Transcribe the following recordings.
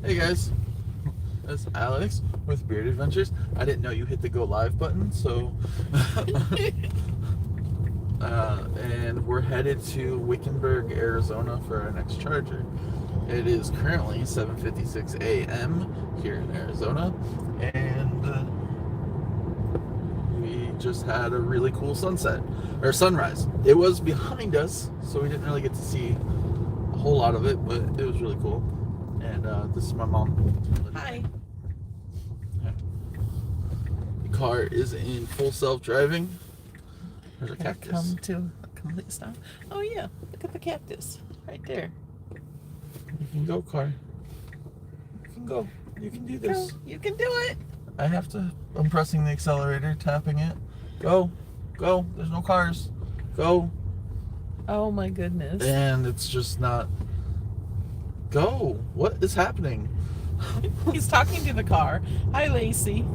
Hey guys, it's Alex with Beard Adventures. I didn't know you hit the go live button, so and we're headed to Wickenburg, Arizona for our next charger. It is currently 7:56 a.m. here in Arizona, and we just had a really cool sunset or sunrise. It was behind us, so we didn't really get to see a whole lot of it, but it was really cool. And this is my mom. Hi. The car is in full self-driving. There's a cactus. Come to a complete stop. Oh yeah, look at the cactus right there. You can go, car. You can go. You can do this. Go. You can do it. I have to. I'm pressing the accelerator, tapping it. Go. Go. There's no cars. Go. Oh my goodness. And it's just not. Go. What is happening? He's talking to the car. Hi, Lacey.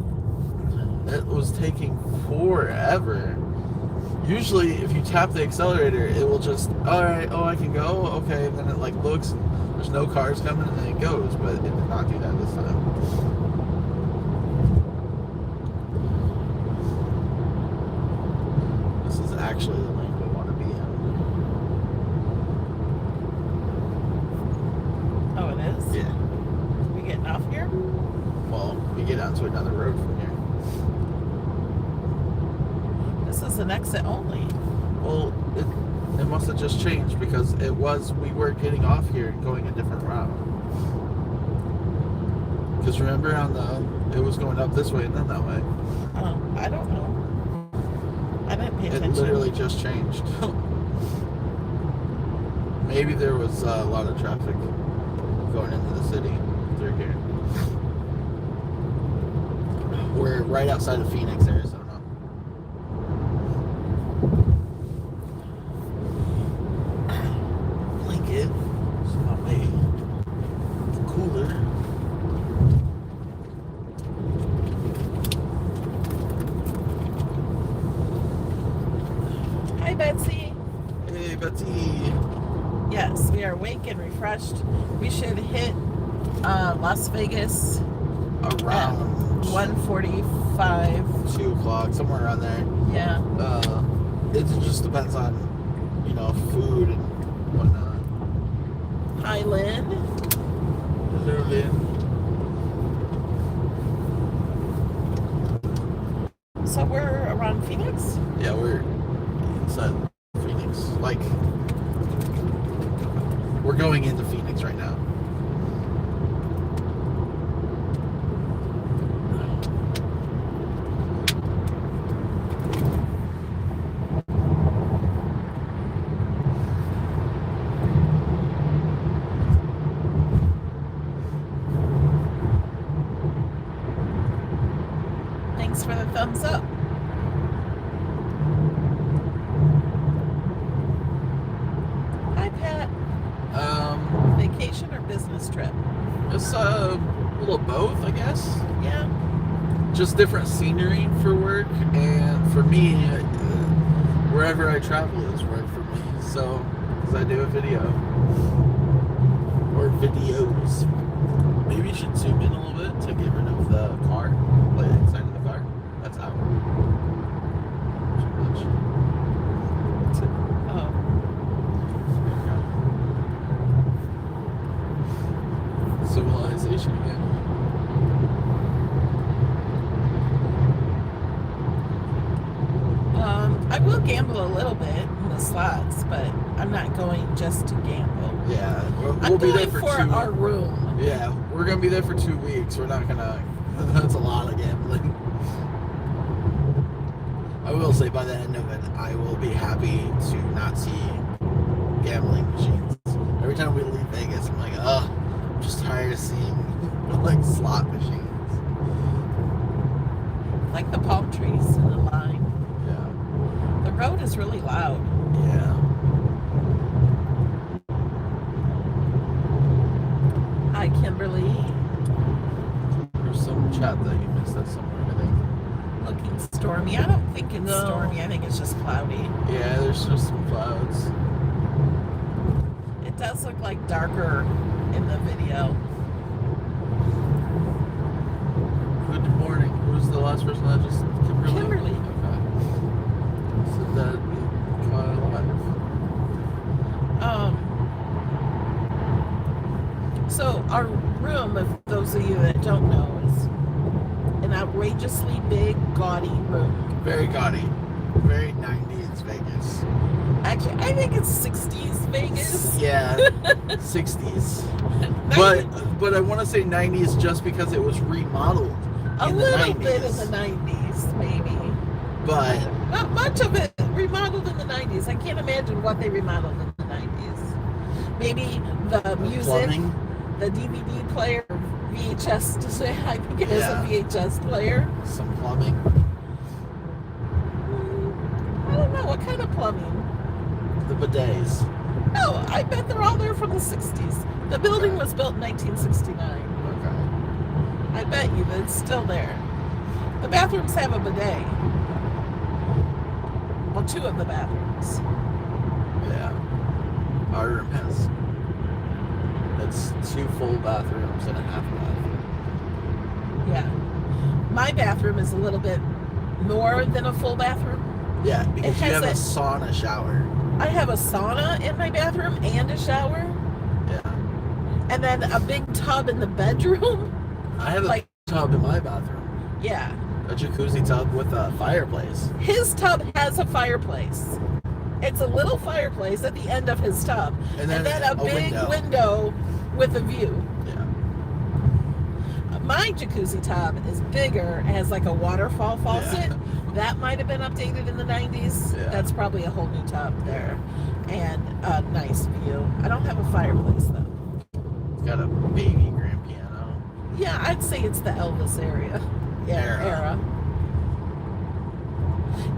It was taking forever. Usually, if you tap the accelerator, it will just, all right, oh, I can go, okay, and then it like looks, and there's no cars coming, and then it goes, but it did not do that this time. This is actually the lane we want to be in. Oh, it is? Yeah. We getting off here? Well, we get onto another road from here. This is an exit only. Well, it must have just changed because we were getting off here and going a different route. Because remember it was going up this way and then that way. I don't know. I didn't pay attention. It literally just changed. Maybe there was a lot of traffic going into the city through here. We're right outside of Phoenix, Arizona. Blanket. It's not way cooler. Hi, Betsy. Hey, Betsy. Yes, we are awake and refreshed. We should hit Las Vegas Around 1:45. 2 o'clock, somewhere around there. Yeah. It just depends on, food and whatnot. Hi, Lynn. Hello, Lynn. So we're around Phoenix? Yeah, we're inside Phoenix. Like, we're going into Phoenix right now. Thanks for the thumbs up. Hi, Pat. Vacation or business trip? It's a little both, I guess. Yeah. Just different scenery for work, and for me, wherever I travel is work for me. So, because I do a video or videos. Maybe you should zoom in a little bit to get rid of the car, like inside of the car. That's out. Too much. Oh. Civilization again. I will gamble a little bit in the slots, but I'm not going just to gamble. Yeah, we'll I'm be there going for our room. Yeah, we're gonna be there for 2 weeks. We're not gonna. That's a lot of gambling. I will say by the end of it, I will be happy to not see gambling machines. Every time we leave Vegas, I'm like, I'm just tired of seeing like slot machines. Like the palm trees in the line. Yeah. The road is really loud. Yeah. Hi, Kimberly. There's some chat that you missed that somewhere, I think. Looking stormy. I don't think it's stormy. I think it's just cloudy. Yeah, there's just some clouds. It does look like darker in the video. our room, if those of you that don't know, is an outrageously big, gaudy room. Very gaudy. Very 90s Vegas. Actually, I think it's 60s Vegas. Yeah, 60s. 90s. But I want to say 90s just because it was remodeled A in the little 90s. bit in the 90s, maybe. But Not much of it remodeled in the 90s. I can't imagine what they remodeled in the 90s. Maybe the music, plumbing. the DVD player, VHS, to say, I think it is a Yeah. VHS player. Some plumbing. I don't know, what kind of plumbing? The bidets. No, I bet they're all there from the 60s. The building was built in 1969. Okay. I bet you that it's still there. The bathrooms have a bidet. Well, 2 of the bathrooms. Yeah. Our room has. It's 2 full bathrooms and a half bathroom. Yeah. My bathroom is a little bit more than a full bathroom. Yeah, because you has have a a- sauna shower. I have a sauna in my bathroom and a shower. Yeah. And then a big tub in the bedroom. I have a Like- tub in my bathroom. Yeah. A jacuzzi tub with a fireplace. His tub has a fireplace. It's a little fireplace at the end of his tub. And then a big window with a view. Yeah. My jacuzzi tub is bigger, has like a waterfall faucet. Yeah. That might have been updated in the 90s. Yeah. That's probably a whole new tub there. And a nice view. I don't have a fireplace though. It's got a baby grand piano. Yeah, I'd say it's the Elvis area. Yeah, era.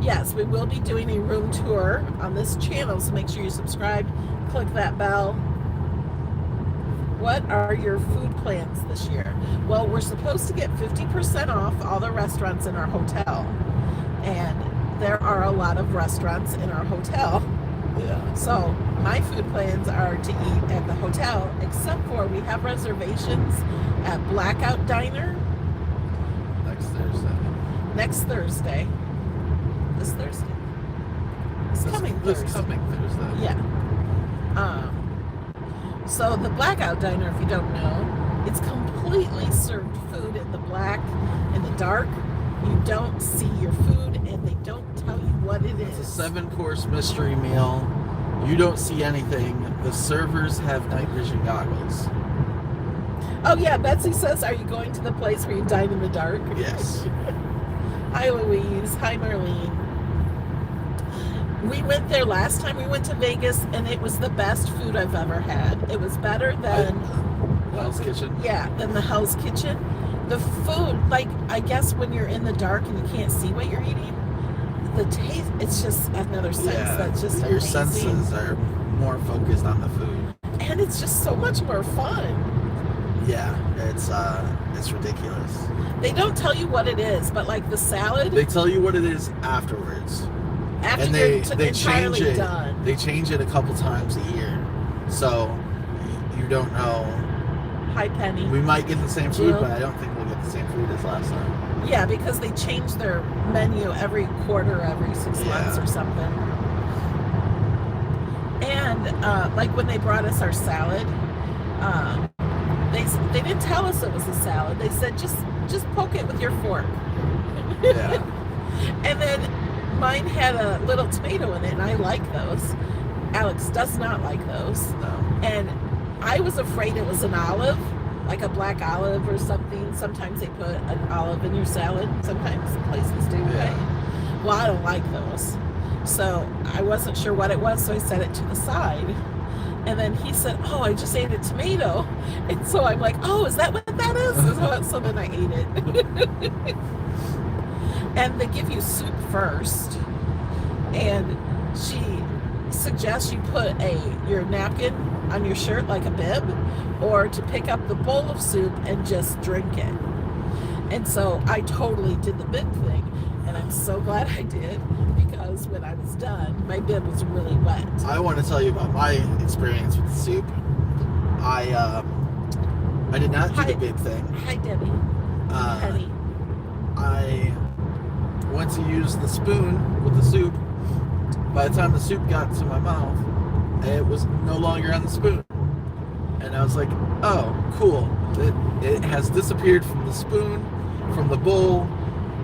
Yes, we will be doing a room tour on this channel, so make sure you subscribe, click that bell. What are your food plans this year? Well, we're supposed to get 50% off all the restaurants in our hotel. And there are a lot of restaurants in our hotel. Yeah. So my food plans are to eat at the hotel, except for we have reservations at Blackout Diner Next Thursday. next Thursday. This Thursday. This coming Thursday. This coming Thursday. Yeah. So the Blackout Diner, if you don't know, it's completely served food in the black, in the dark. You don't see your food, and they don't tell you what it is. It's a 7-course mystery meal. You don't see anything. The servers have night vision goggles. Oh yeah, Betsy says, are you going to the place where you dine in the dark? Yes. Hi Louise. Hi Marlene. We went there last time we went to Vegas, and it was the best food I've ever had. It was better than Hell's Kitchen. Yeah, than the Hell's Kitchen. The food, like, I guess when you're in the dark and you can't see what you're eating, the taste, it's just another sense that's just your amazing. senses are more focused on the food. And it's just so much more fun. Yeah, it's ridiculous. They don't tell you what it is, but like the salad, They tell you what it is afterwards. after And you're they entirely change it. done. They change it a couple times a year. So you don't know. Hi Penny. We might get the same food, Jill. but I don't think we'll get the same food as last time. Yeah, because they change their menu every quarter, every 6 months or something. And like when they brought us our salad, they didn't tell us it was a salad. They said just poke it with your fork. Yeah. And then mine had a little tomato in it, and I like those. Alex does not like those. No. And I was afraid it was an olive, like a black olive or something. Sometimes they put an olive in your salad. Sometimes places do, Yeah. right? Well, I don't like those. So I wasn't sure what it was, so I set it to the side. And then he said, oh, I just ate a tomato. And so I'm like, oh, is that what that is? So then I ate it. And they give you soup first. And she suggests you put your napkin on your shirt like a bib, or to pick up the bowl of soup and just drink it. And so I totally did the bib thing, and I'm so glad I did, because when I was done, my bib was really wet. I want to tell you about my experience with the soup. I did not do the big thing. Hi, Debbie. Penny. I went to use the spoon with the soup. By the time the soup got to my mouth, it was no longer on the spoon. And I was like, oh, cool. It has disappeared from the spoon, from the bowl,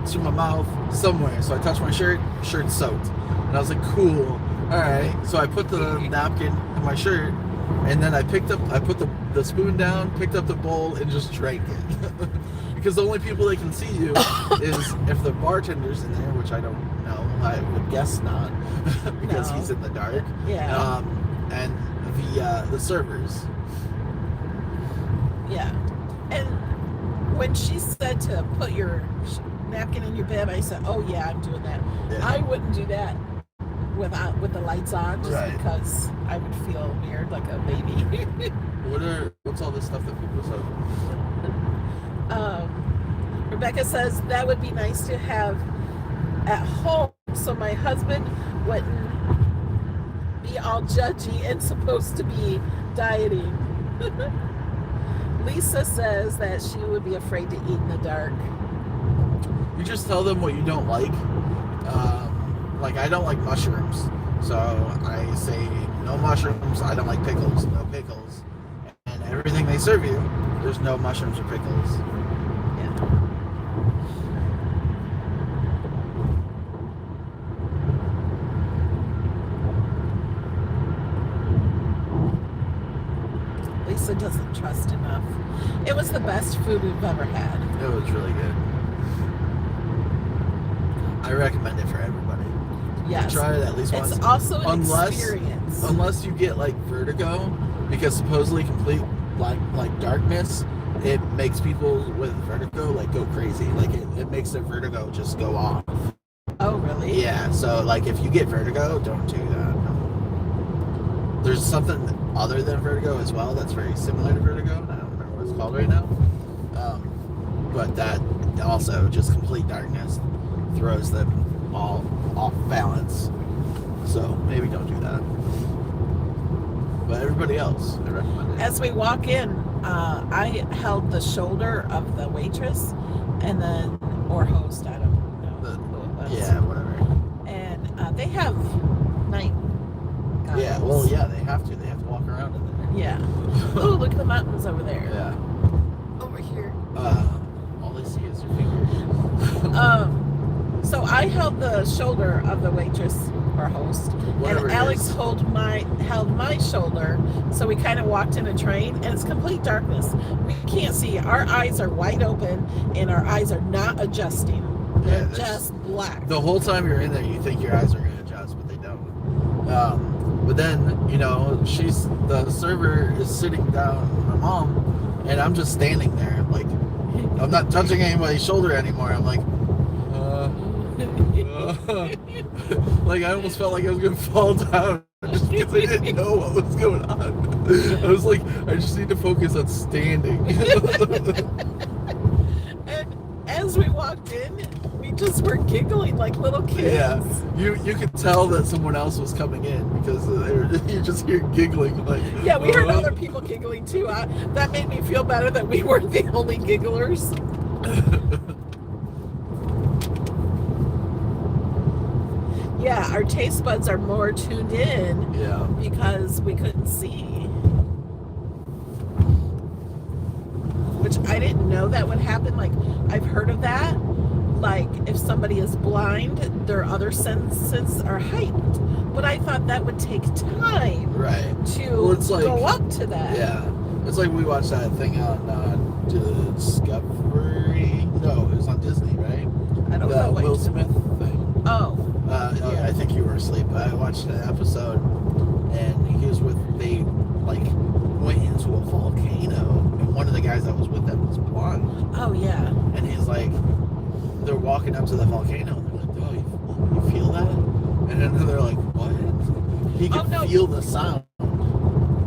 to my mouth, somewhere. So I touched my shirt's soaked. And I was like, cool. All right. So I put the napkin in my shirt, and then I put the spoon down, picked up the bowl, and just drank it. Because the only people that can see you is if the bartender's in there, which I don't know. I would guess not, because he's in the dark. Yeah. And the servers. Yeah. And when she said to put your napkin in your bib, I said, "Oh yeah, I'm doing that." Yeah. I wouldn't do that with the lights on, just Right. because I would feel weird, like a baby. What's all this stuff that people say? Rebecca says that would be nice to have at home, so my husband wouldn't be all judgy and supposed to be dieting. Lisa says that she would be afraid to eat in the dark. You just tell them what you don't like. Like, I don't like mushrooms, so I say no mushrooms. I don't like pickles, no pickles. And everything they serve you, there's no mushrooms or pickles. Yeah. Lisa doesn't trust enough. It was the best food we've ever had. It was really good. I recommend it for everybody. Yes. Try it at least once. It's also an experience. Unless you get like vertigo, because supposedly complete like darkness, it makes people with vertigo like go crazy. Like it makes their vertigo just go off. Oh really? Yeah. So like if you get vertigo, don't do that. There's something other than vertigo as well that's very similar to vertigo. I don't remember what it's called right now. But that also just complete darkness throws them all off balance. So maybe don't do that. But everybody else, I recommend it. As we walk in, I held the shoulder of the waitress, and then or host. I don't know who it was. Yeah, whatever. And they have night guides. Yeah, well, yeah, they have to. They have to walk around in there. Yeah. Oh, look at the mountains over there. Yeah. Over here. All they see is your finger. So I held the shoulder of the waitress or host, Whatever and it Alex is. held my shoulder. So we kind of walked in a train, and it's complete darkness. We can't see. Our eyes are wide open, and our eyes are not adjusting. They're just black. The whole time you're in there, you think your eyes are going to adjust, but they don't. But then, you know, the server is sitting down with my mom, and I'm just standing there, like, I'm not touching anybody's shoulder anymore. I'm like, like I almost felt like I was going to fall down just because I didn't know what was going on. I was like, I just need to focus on standing. And as we walked in, we just were giggling like little kids. Yeah, you could tell that someone else was coming in because you just hear giggling. Like, Yeah, we heard other people giggling too. That made me feel better that we weren't the only gigglers. Yeah, our taste buds are more tuned in. Yeah. Because we couldn't see. Which I didn't know that would happen. Like, I've heard of that. Like, if somebody is blind, their other senses are heightened. But I thought that would take time Right. to go up to that. Yeah. It's like we watched that thing on Discovery. No, it was on Disney, right? I don't The know what Will you- Smith thing. Oh. Yeah. I think you were asleep. I watched an episode, and they like went into a volcano, and one of the guys that was with them was blind, Oh, yeah. and he's like, they're walking up to the volcano, and they're like, oh, you feel that? And then they're like, what? He could feel the sound.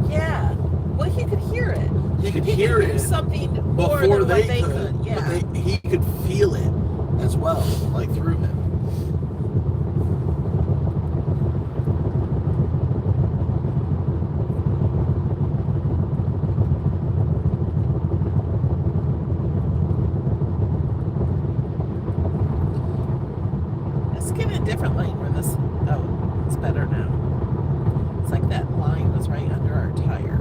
Yeah. Well, he could hear it. He could hear it something more before than they what they could. Yeah. But he could feel it as well, like through him. Let's get in a different lane where this. Oh, it's better now. It's like that line was right under our tire.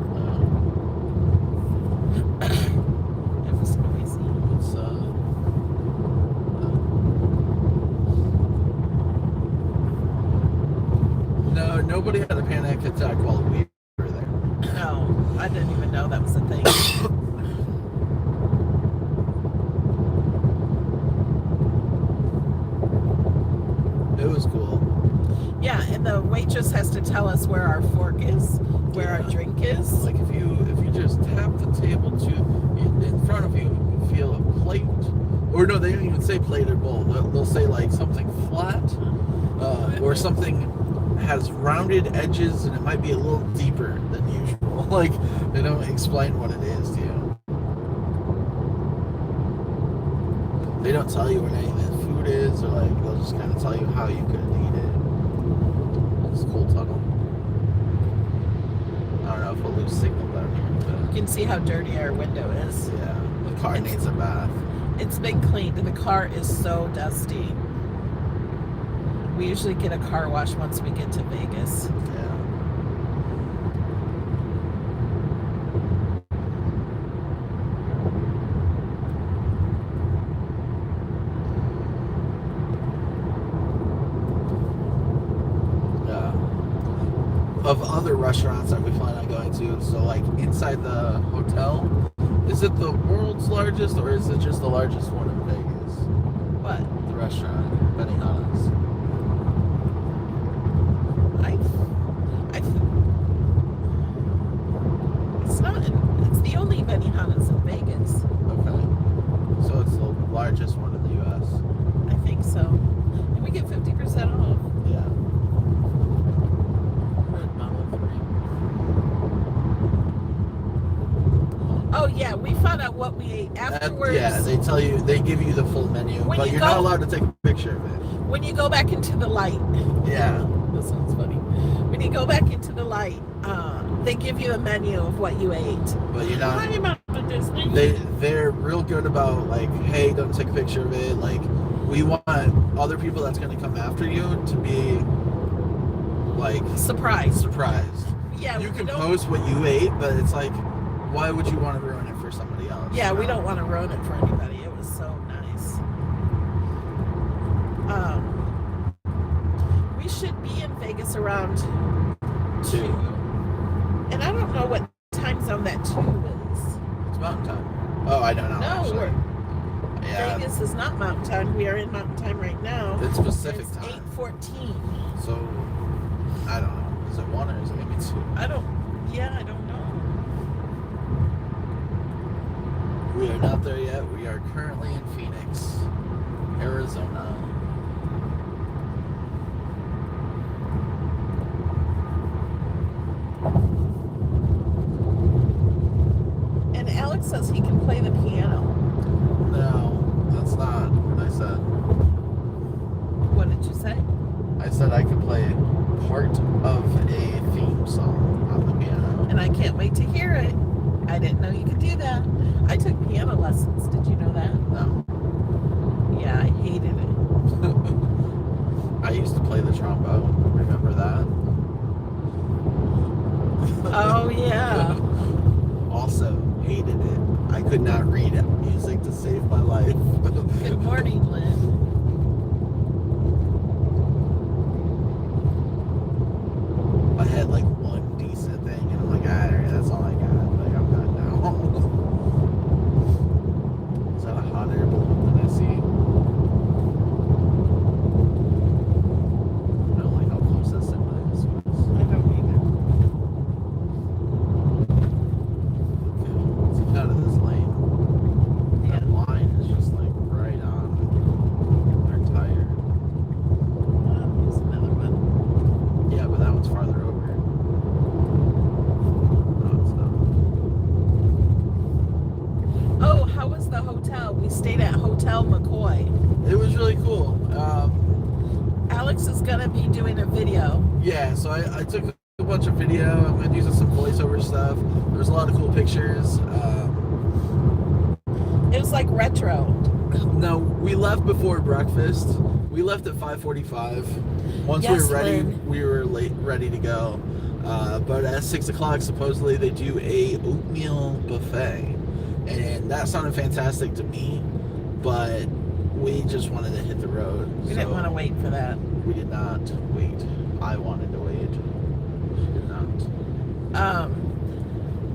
waitress has to tell us where our fork is, where our drink is. Like if you just tap the table in front of you, you feel a plate. Or no, they don't even say plate or bowl. They'll say like something flat, or something has rounded edges, and it might be a little deeper than usual. Like they don't explain what it is to you. They don't tell you where any of the food is, or like they'll just kind of tell you how you could eat it. It's a cool tunnel. I don't know if we'll lose signal down here. But You can see how dirty our window is. yeah, the car needs a bath. It's been cleaned, and the car is so dusty. We usually get a car wash once we get to Vegas. Yeah. Of other restaurants that we plan on going to, so like inside the hotel, is it the world's largest or is it just the largest one in Vegas? What? The restaurant, Benihana's. It's not. It's the only Benihana's in Vegas. Okay. So it's the largest one in the U.S. I think so. And we get 50% off. Yeah. Oh yeah, we found out what we ate afterwards. Yeah, they give you the full menu, When but you you're go- not allowed to take a picture of it. When you go back into the light. Yeah. This sounds funny. When you go back into the light, they give you a menu of what you ate. But you're not. Hi, Mama Disney. They're real good about like, hey, don't take a picture of it. Like, we want other people that's going to come after you to be like surprised. Yeah, You we can don't- post what you ate, but it's like, why would you want to ruin it for somebody else? Yeah, you we know? don't want to ruin it for anybody. It was so nice. We should be in Vegas around 2. And I don't know what time zone that 2 is. It's mountain time. Oh, I don't know. No, actually. Yeah, Vegas is not mountain time. We are in mountain time right now. it's Pacific It's time. 8:14. So, I don't know. Is it 1 or is it maybe 2? I don't know. We are not there yet. We are currently in Phoenix, Arizona. And Alex says he can play the piano. No, that's not what I said. What did you say? I said I could play part of a theme song on the piano. And I can't wait to hear it. I didn't know you could do that. I took piano lessons. Did you know that? No. Yeah, I hated it. I used to play the trombone. Remember that? Oh, yeah. Also hated it. I could not read music to save my life. Good morning, Lynn. I had like one decent thing, and I'm like, alright, that's all I got. Like, I'm done now. Is that a hot air balloon that I see? I don't like how close that semi is. I don't either. Okay, let's get out of this lane. Yeah. That line is just like right on our tire. Here's another one. Yeah, but that one's farther over. No, it's not. Oh, how was the hotel? We stayed at Hotel McCoy. It was really cool. Alex is going to be doing a video. Yeah, so I took a bunch of video. I'm going to use some voiceover stuff. There's a lot of cool pictures. It was like retro. No, we left before breakfast. We left at 5:45. Once we Yes, were ready, Lynn. we were ready to go. But at 6 o'clock, supposedly they do a oatmeal buffet, and that sounded fantastic to me. But we just wanted to hit the road. We didn't want to wait for that. We did not wait. I wanted to wait. She did not.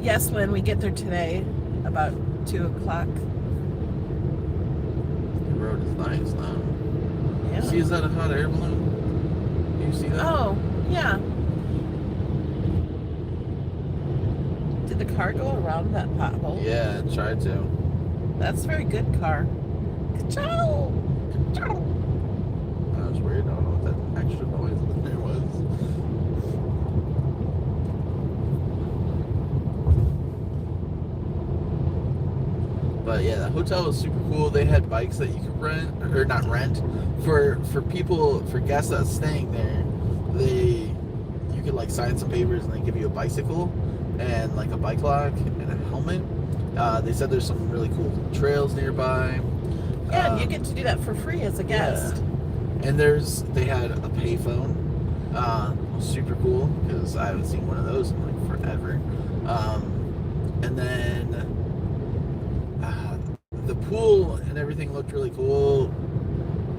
Yes, Lynn, we get there today about 2 o'clock. The road is nice now. Yeah. See, is that a hot air balloon? Do you see that? Oh, Yeah. Did the car go around that pothole? Yeah, it tried to. That's a very good car. Ka-chow! Ka-chow! I was worried. I don't know what that extra noise in there was. But yeah, the hotel was super cool. They had bikes that you could rent, or not rent, for people, for guests that was staying there. You could like sign some papers and they give you a bicycle and like a bike lock and a helmet. They said there's some really cool trails nearby. Yeah, and you get to do that for free as a guest. Yeah. And they had a payphone. Super cool because I haven't seen one of those in like forever. And then the pool and everything looked really cool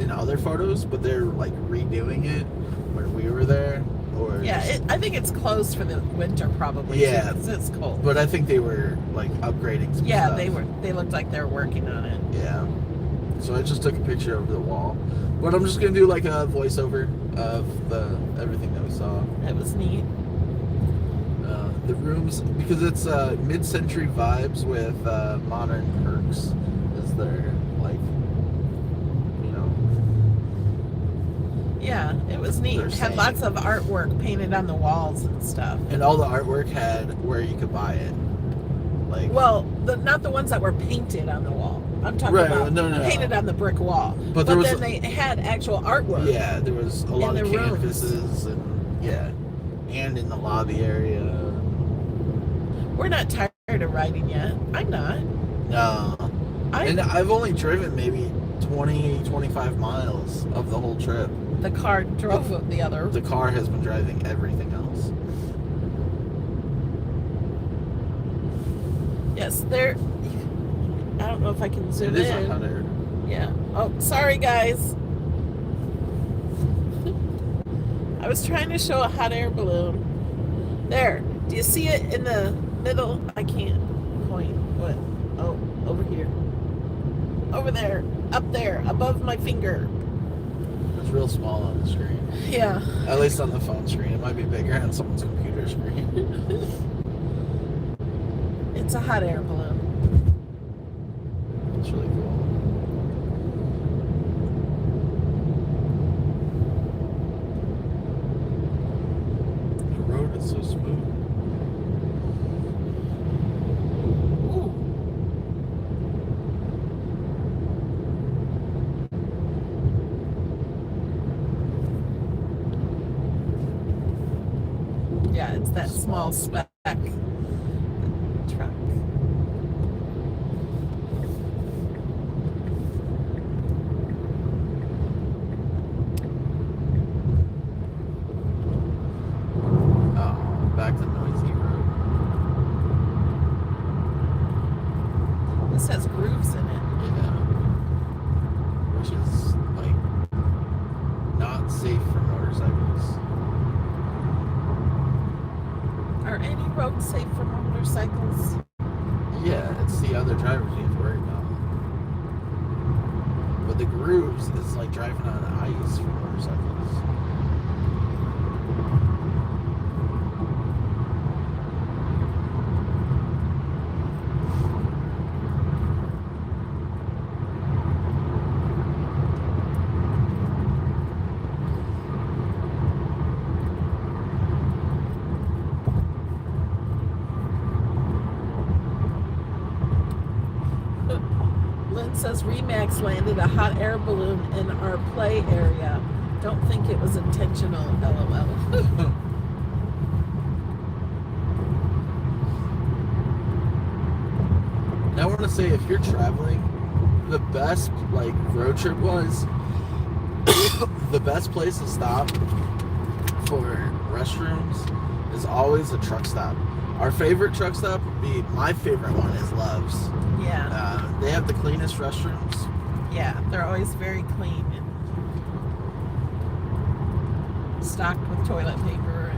in other photos, but they're like redoing it when we were there. Or yeah, I think it's closed for the winter probably. Yeah, because it's cold. But I think they were like upgrading some stuff. They looked like they were working on it. Yeah. So I just took a picture of the wall, but I'm just gonna do like a voiceover of everything that we saw. It was neat. The rooms, because it's mid-century vibes with modern perks, is their like, you know. Yeah, it was neat. It had lots of artwork painted on the walls and stuff. And all the artwork had where you could buy it. Like, well, not the ones that were painted on the wall. I'm talking about painted on the brick wall. But then they had actual artwork. Yeah, there was a lot of canvases and in the lobby area. We're not tired of riding yet. I'm not. No. And I've only driven maybe 20, 25 miles of the whole trip. The car drove the other. The car has been driving everything else. Yes, there. I don't know if I can zoom in. It is a 100. Yeah. Oh, sorry, guys. I was trying to show a hot air balloon. There. Do you see it in the middle? I can't point. What? Oh, over here. Over there. Up there. Above my finger. It's real small on the screen. Yeah. At least on the phone screen. It might be bigger on someone's computer screen. It's a hot air balloon. It's really cool. The road is so smooth. Ooh. Yeah, it's that small speck truck. Back to noisy road. This has grooves in it. Yeah. Which is like not safe for motorcycles. Are any roads safe for motorcycles? Yeah, it's the other drivers you have to worry about. But the grooves is like driving on ice for motorcycles. Lynn says Remax landed a hot air balloon in our play area. Don't think it was intentional, LOL. I want to say, if you're traveling, the best like road trip was the best place to stop for restrooms is always a truck stop. Our favorite truck stop would be, my favorite one is Love's. Yeah. They have the cleanest restrooms. Yeah, they're always very clean and stocked with toilet paper.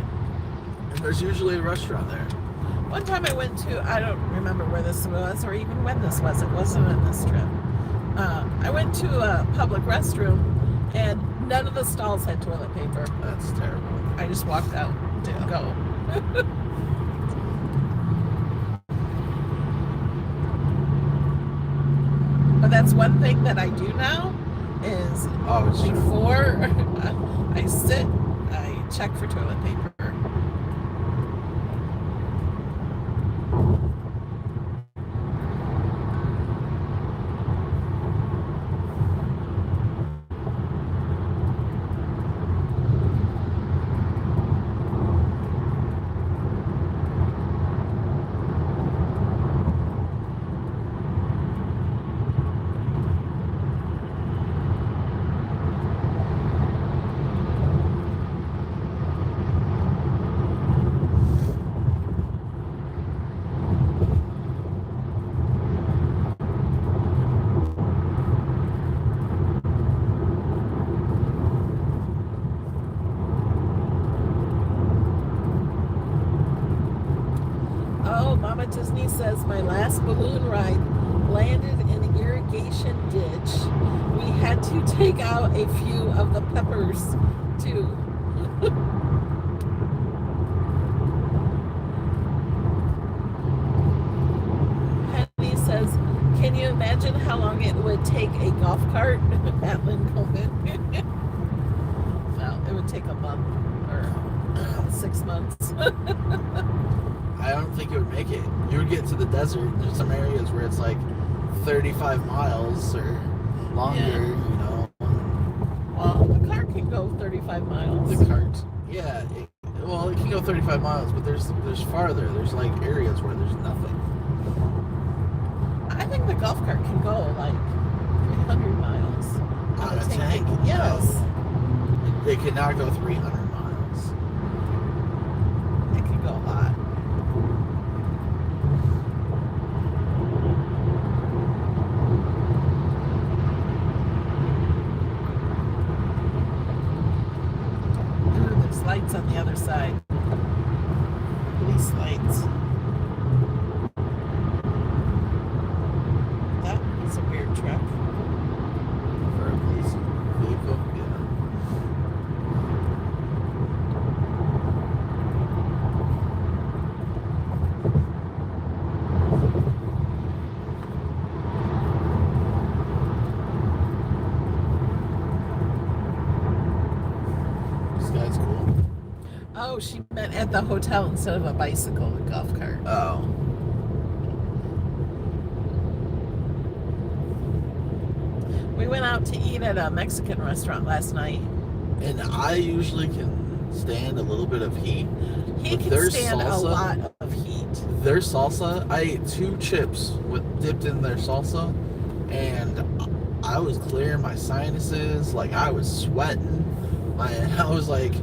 And there's usually a restaurant there. One time I went to, I don't remember where this was or even when this was. It wasn't on this trip. I went to a public restroom And none of the stalls had toilet paper. That's terrible. I just walked out, didn't go. But that's one thing that I do now is before I sit, I check for toilet paper. Mama Disney says my last balloon ride landed in an irrigation ditch. We had to take out a few of the peppers too. Penny says, can you imagine how long it would take a golf cart at Lincoln? Well, it would take a month or 6 months. I don't think it would make it. You would get to the desert. There's some areas where it's like 35 miles or longer, you know. Well, the car can go 35 miles. The cart, yeah. It can go 35 miles, but there's farther. There's like areas where there's nothing. I think the golf cart can go like 300 miles. On a tank? Yes. No. It cannot go 300 miles. It can go a lot. Lights on the other side. Police lights. That is a weird truck. For a police vehicle? Yeah. This guy's cool. Oh, she meant at the hotel instead of a bicycle, a golf cart. Oh. We went out to eat at a Mexican restaurant last night. And I usually can stand a little bit of heat. He can stand a lot of heat. Their salsa, I ate 2 chips dipped in their salsa, and I was clearing my sinuses, like I was sweating. I was like,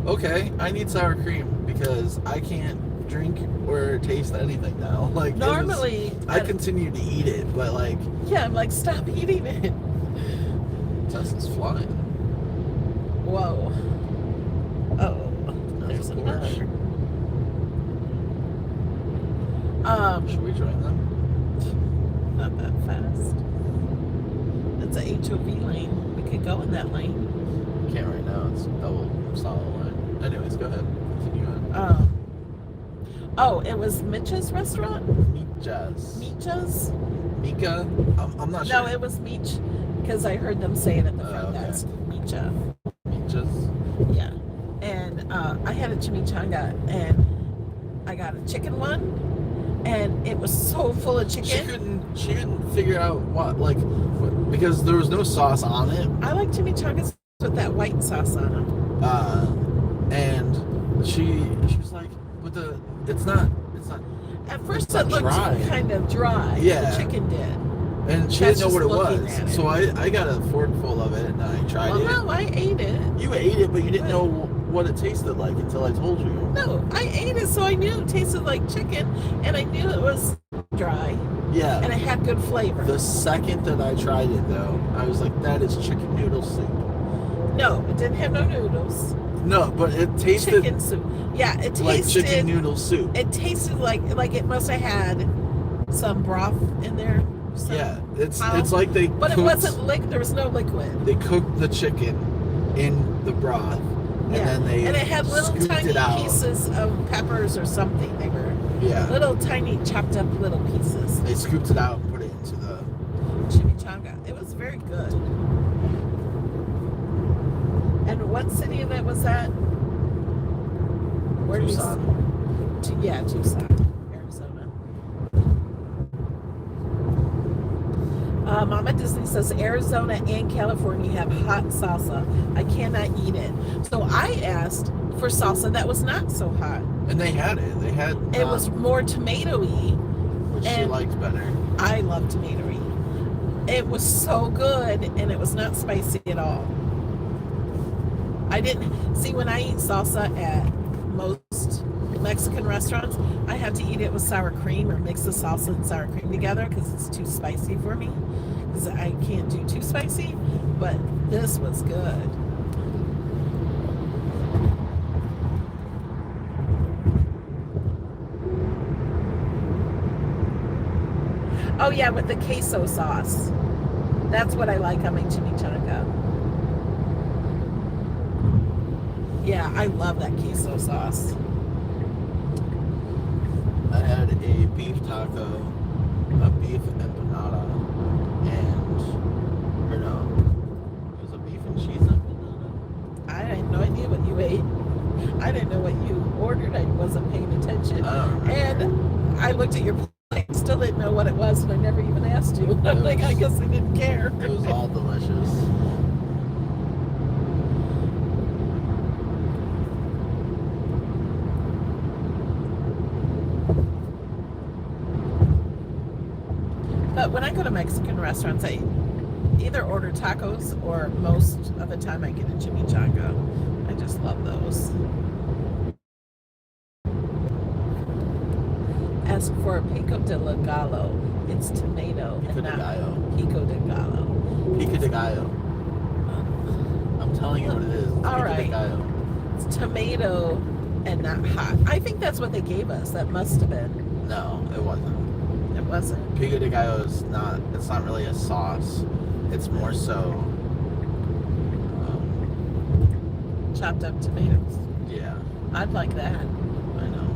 okay, I need sour cream because I can't drink or taste anything now. Like normally, I continue to eat it, but like, yeah, I'm like, stop eating it. Tesla's flying. Whoa. Oh, there's another. Should we join them? Not that fast. It's a HOV lane. We could go in that lane. Can't right now. It's double solid line. Anyways, go ahead. Continue on. Oh, it was Mitch's restaurant? Micha's? Mika? I'm not sure. No, it was Meech because I heard them say it at the front desk. Micha. Micha's? Yeah. And I had a chimichanga and I got a chicken one and it was so full of chicken. She couldn't figure out because there was no sauce on it. I like chimichangas with that white sauce on them. And she was like, it's not. At first it looked kind of dry. Yeah. The chicken did. And she didn't know what it was. So I got a fork full of it and I tried it. Well, no, I ate it. You ate it, but you didn't know what it tasted like until I told you. No, I ate it, so I knew it tasted like chicken, and I knew it was dry. Yeah. And it had good flavor. The second that I tried it, though, I was like, that is chicken noodle soup. No, it didn't have no noodles. No, but it tasted chicken soup. Yeah, it tasted like chicken noodle soup. It tasted like it must have had some broth in there. some Yeah, it's how- like they But it wasn't there was no liquid. They cooked the chicken in the broth, and then they and it had little scooped tiny it out. pieces of peppers or something. They were little tiny chopped up little pieces. They scooped it out and put it into the Chimichanga. It was very good. And what city that was that? Where Tucson. Tucson, Arizona. Mama Disney says Arizona and California have hot salsa. I cannot eat it. So I asked for salsa that was not so hot. And they had it. They had It was more tomatoey. which she liked better. I love tomatoey. It was so good, and it was not spicy at all. I didn't see when I eat salsa at most Mexican restaurants, I have to eat it with sour cream or mix the salsa and sour cream together because it's too spicy for me. Because I can't do too spicy, but this was good. Oh yeah, with the queso sauce. That's what I like on my chimichanga. Yeah, I love that queso sauce. I had a beef taco, a beef empanada, and it was a beef and cheese empanada. I had no idea what you ate. I didn't know what you ordered. I wasn't paying attention. And I looked at your plate, still didn't know what it was, and I never even asked you. I'm like, I guess I didn't care. It was all delicious. But when I go to Mexican restaurants, I either order tacos or most of the time I get a chimichanga. I just love those. Ask for a pico de gallo. It's tomato Pico and de not gallo. pico de gallo. Pico de gallo. I'm telling you what it is. All Pico right. de gallo. It's tomato and not hot. I think that's what they gave us. That must have been. No, it wasn't. It wasn't. Pico de gallo is not. It's not really a sauce. It's more so. Chopped up tomatoes. Yeah, I'd like that. I know.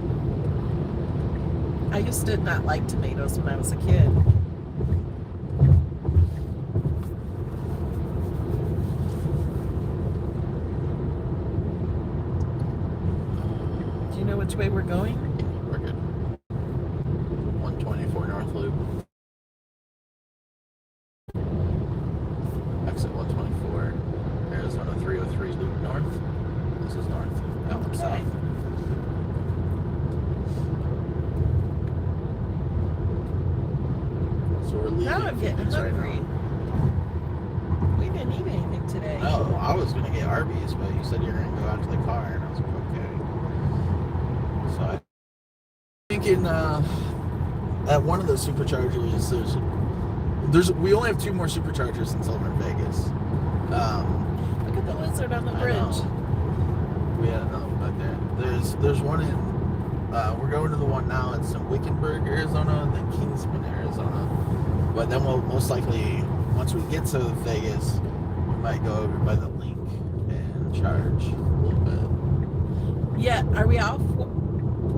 I used to not like tomatoes when I was a kid. Do you know which way we're going? We're good. 124 North Loop. Exit 124. Arizona 303 Loop North. This is north. That one's Okay. south. So we're leaving. Now I'm getting Phoenix right hungry. now. We didn't eat anything today. No, I was gonna get Arby's, but you said you were gonna go out to the car, and I was like, okay. So I'm thinking at one of the superchargers, we only have 2 more superchargers until we're in Vegas. Look at the lizard on the I bridge. know. We had another one back there. There's one in. We're going to the one now. It's in Wickenburg, Arizona, and then Kingsman, Arizona. But then we'll most likely, once we get to Vegas, we might go over by the link and charge a little bit. Yeah, are we off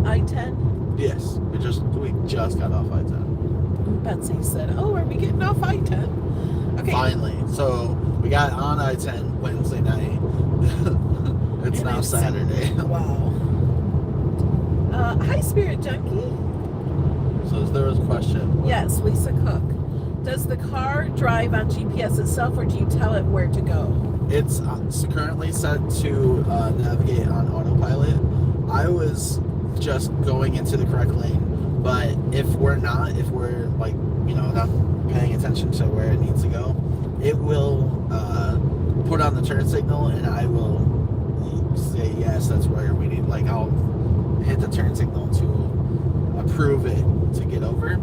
I-10? Yes, we just got off I-10. Betsy said, "Oh, are we getting off I-10?" Okay. Finally, so we got on I-10 Wednesday night. It's And now I've Saturday. Wow. Hi, Spirit Junkie. So there was a question. Yes, Lisa Cook. Does the car drive on GPS itself, or do you tell it where to go? It's currently set to navigate on autopilot. I was just going into the correct lane, but if we're not not paying attention to where it needs to go, it will put on the turn signal, and I will say yes, that's where we need. Like I'll hit the turn signal to approve it to get over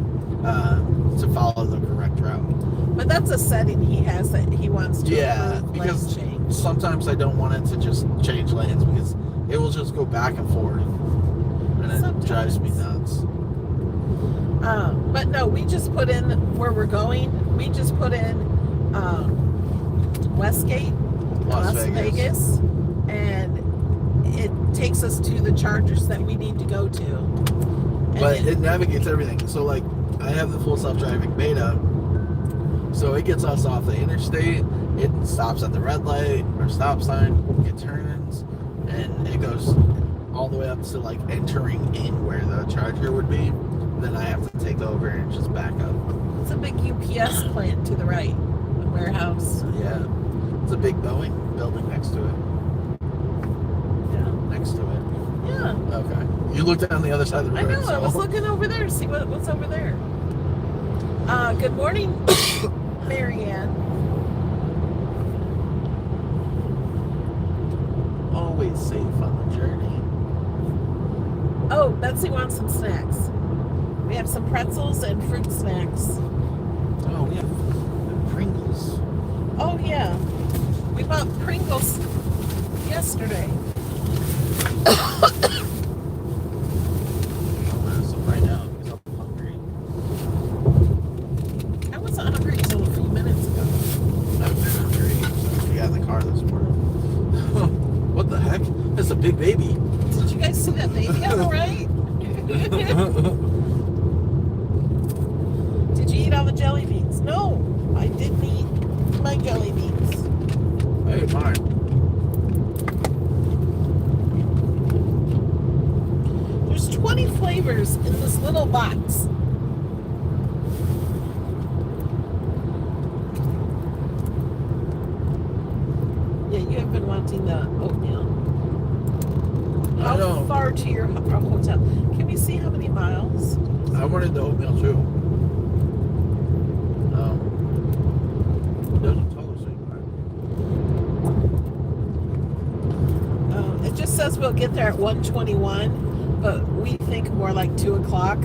to follow the correct route. But that's a setting he has that he wants to approve because lane change. sometimes I don't want it to just change lanes because it will just go back and forth, and it drives me nuts. But no, we just put in where we're going. We just put in Westgate, Las Vegas, and it takes us to the chargers that we need to go to. But it navigates everything. So, like, I have the full self-driving beta. So it gets us off the interstate. It stops at the red light or stop sign. It turns, and it goes all the way up to like entering in where the charger would be. Then I have to take over and just back up. It's a big UPS plant to the right, a warehouse. Yeah, it's a big Boeing building next to it. Yeah. Next to it. Yeah. Okay. You looked on the other side of the I road. know. I was looking over there to see what's over there. Good morning, Marianne. Always safe on the journey. Oh, Betsy wants some snacks. We have some pretzels and fruit snacks. Oh, we have Pringles. Oh, yeah. We bought Pringles yesterday. Right now, because I'm hungry. I wasn't hungry until a few minutes ago. I've been hungry since we got in the car this morning. What the heck? That's a big baby. Did you guys see that baby on the right? Did you eat all the jelly beans? No, I didn't eat my jelly beans. Hey, mine. There's 20 flavors in this little box. Yeah, you have been wanting the oatmeal. How far to your hotel? Can we see how many miles? I wanted the oatmeal too. It doesn't tell us anymore. It just says we'll get there at 1:21, but we think more like 2 o'clock,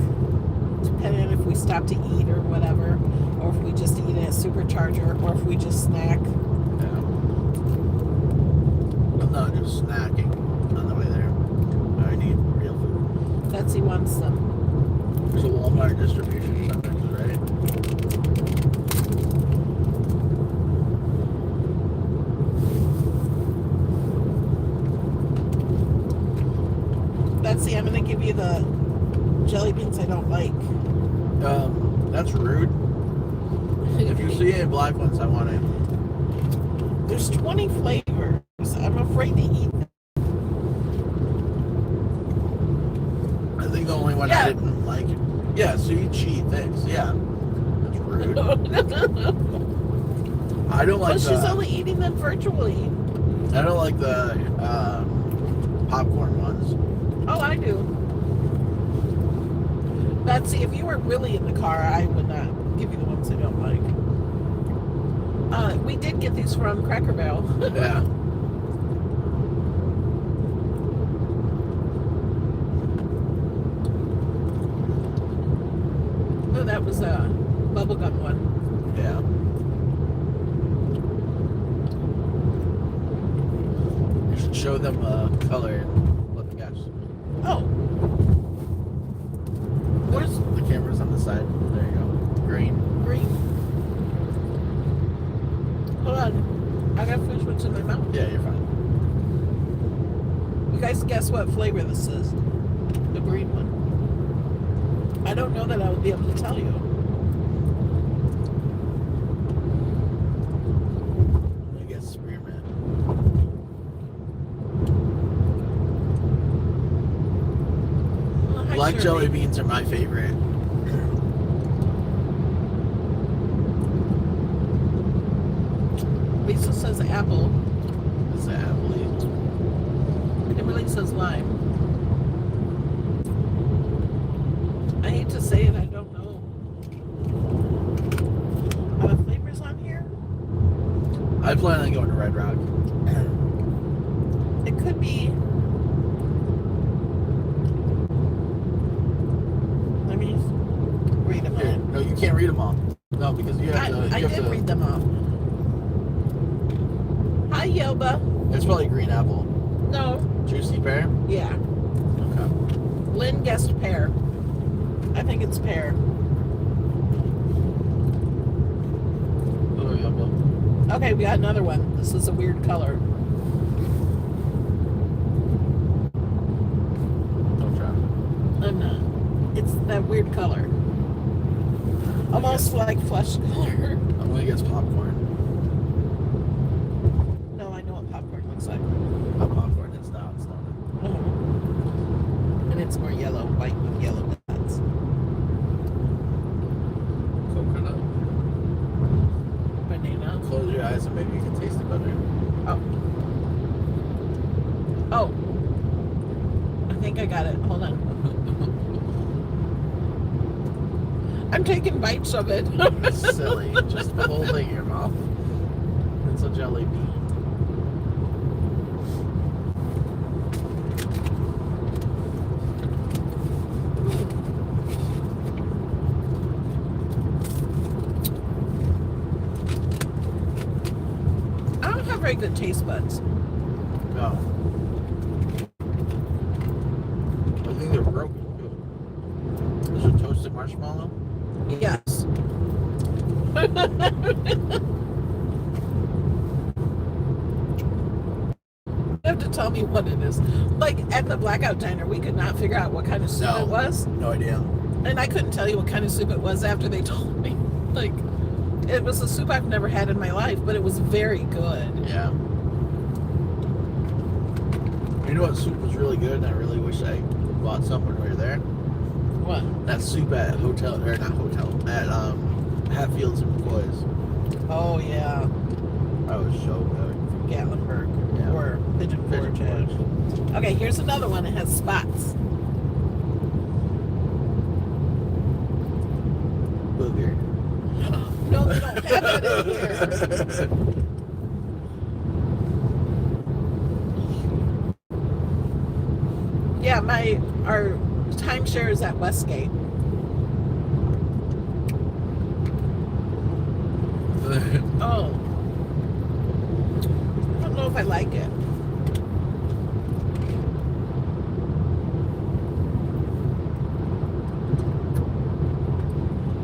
depending on if we stop to eat or whatever, or if we just eat at a supercharger, or if we just snack. Yeah. I'm not just snacking on the way there. I need real food. Betsy wants some. There's a Walmart distribution center, right? Betsy, I'm going to give you the jelly beans I don't like. That's rude. If you see any black ones, I want it. There's 20 flavors. I'm afraid to eat them. I think the only one I didn't like. Yeah, so you cheat things. Yeah. That's rude. I don't like she's only eating them virtually. I don't like the popcorn ones. Oh, I do. Betsy, if you were really in the car, I would not give you the ones I don't like. We did get these from Cracker Barrel. Yeah. Oh, that was a bubblegum one. Yeah. You should show them color and let them guess. Oh. Where's the camera's on the side? There you go. Green. Green. Hold on. I gotta finish what's in my mouth. Yeah, you're fine. You guys guess what flavor this is? The green one. I don't know that I would be able to tell you. I guess spearmint. Well, hi, Black Shirley. jelly beans are my favorite. Lisa says apple. Is that apple? Kimberly says lime. I hate to say it, I don't know. Are the flavors on here? I plan on going to Red Rock. It could be. Let me read them Here, all. no, you can't read them all. No, because you have to. I You have did to, read them all. Hi, Yoba. It's probably green apple. No. Juicy pear? Yeah. Okay. Lynn guessed pear. I think it's pear. Okay, we got another one. This is a weird color. Don't try. I'm not. It's that weird color. Almost like flesh color. I'm gonna guess popcorn. No, I know what popcorn looks like. Popcorn is not. It's not. And it's more yellow, white with yellow dots. Coconut. Banana. Close your eyes and maybe you can taste it better. Oh. I think I got it. Hold on. I'm taking bites of it. Silly. Just hold it in your mouth. It's a jelly bean. I don't have very good taste buds. No. I think they're broken. Is it toasted marshmallow? Yes. You have to tell me what it is. Like at the Blackout Diner, we could not figure out what kind of soup it was. No idea. And I couldn't tell you what kind of soup it was after they told me. Like, it was a soup I've never had in my life, but it was very good. Yeah. You know what soup was really good, and I really wish I bought some when we were there? What? That soup at Hatfields and McCoy's. Oh, yeah. That was so good. From Gatlinburg. Yeah. Or Pigeon Forge. Okay, here's another one. It has spots. Booger. No, they don't have it in here. Yeah, our timeshare is at Westgate. Oh. I don't know if I like it.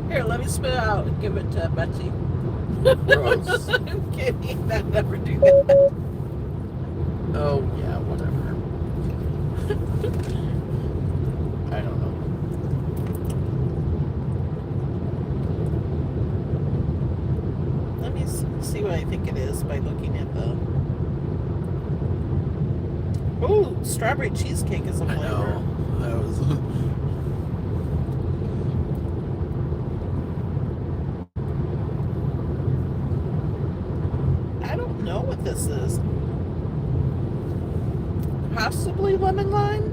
Here, let me spit it out and give it to Betsy. Gross. I'm kidding. I'd never do that. Oh, yeah, whatever. I don't know. Let me see what I think it is by looking at the... Ooh, strawberry cheesecake is a I flavor. know. That was... I don't know what this is. Possibly lemon lime?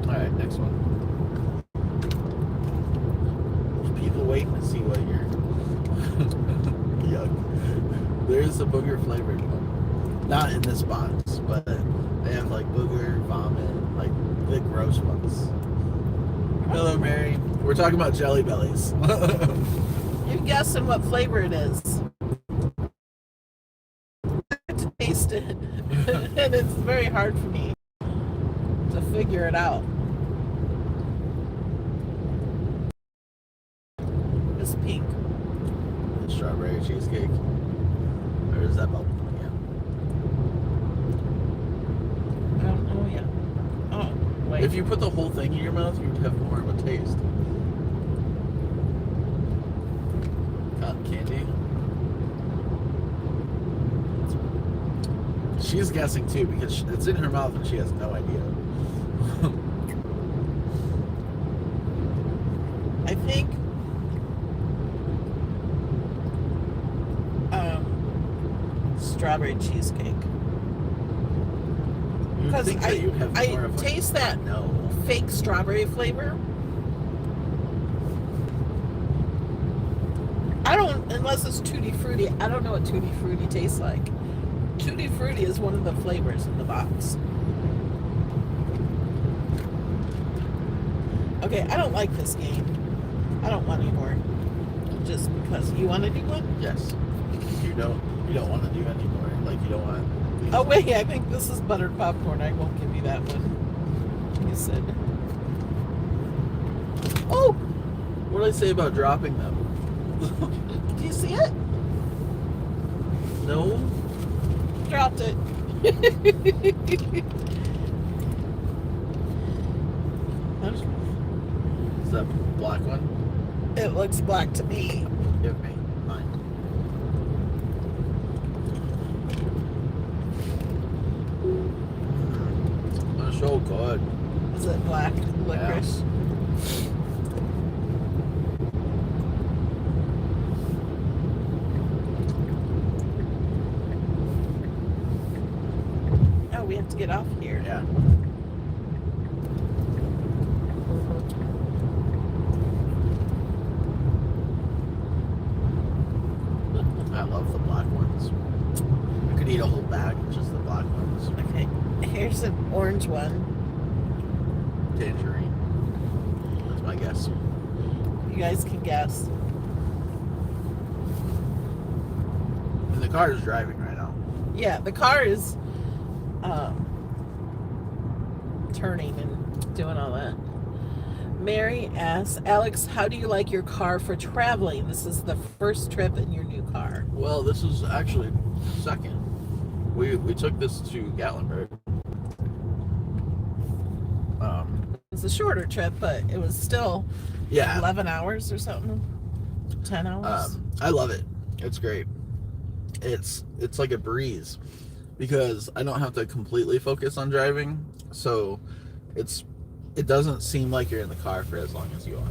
Alright, next one. There's people waiting to see what you're... Yuck. There's a booger flavored one. Not in this box, but they have like booger, vomit, like the gross ones. Hello, Mary. We're talking about Jelly Bellies. You're guessing what flavor it is. To taste it. And it's very hard for me to figure it out. It's pink. Strawberry cheesecake. Or is that bubblegum again? I don't know yet. Oh, wait. If you put the whole thing in your mouth, you'd have more of a taste. Cotton candy. She's guessing too because it's in her mouth and she has no idea. I think strawberry cheesecake. Because I taste that fake strawberry flavor. I don't, unless it's Tutti Frutti, I don't know what Tutti Frutti tastes like. Tutti Frutti is one of the flavors in the box. Okay, I don't like this game. I don't want any more. Just because. You want to do one? Yes. You don't want to do any more. Like you don't want. Oh wait, I think this is buttered popcorn. I won't give you that one. You said. Oh! What did I say about dropping them? Do you see it? No. Dropped it. Is that black one? It looks black to me. Give me mine. That's so good. Is it black licorice? Oh, we have to get off here. Yeah. I love the black ones. I could eat a whole bag of just the black ones. Okay, here's an orange one. Tangerine. That's my guess. You guys can guess. And the car is driving right now. Yeah, the car is turning and doing all that. Mary asks, Alex, how do you like your car for traveling? This is the first trip in your new car. Well, this is actually second. We took this to Gatlinburg. It was a shorter trip, but it was still 11 hours or something. 10 hours. I love it. It's great. It's like a breeze because I don't have to completely focus on driving, so it doesn't seem like you're in the car for as long as you are.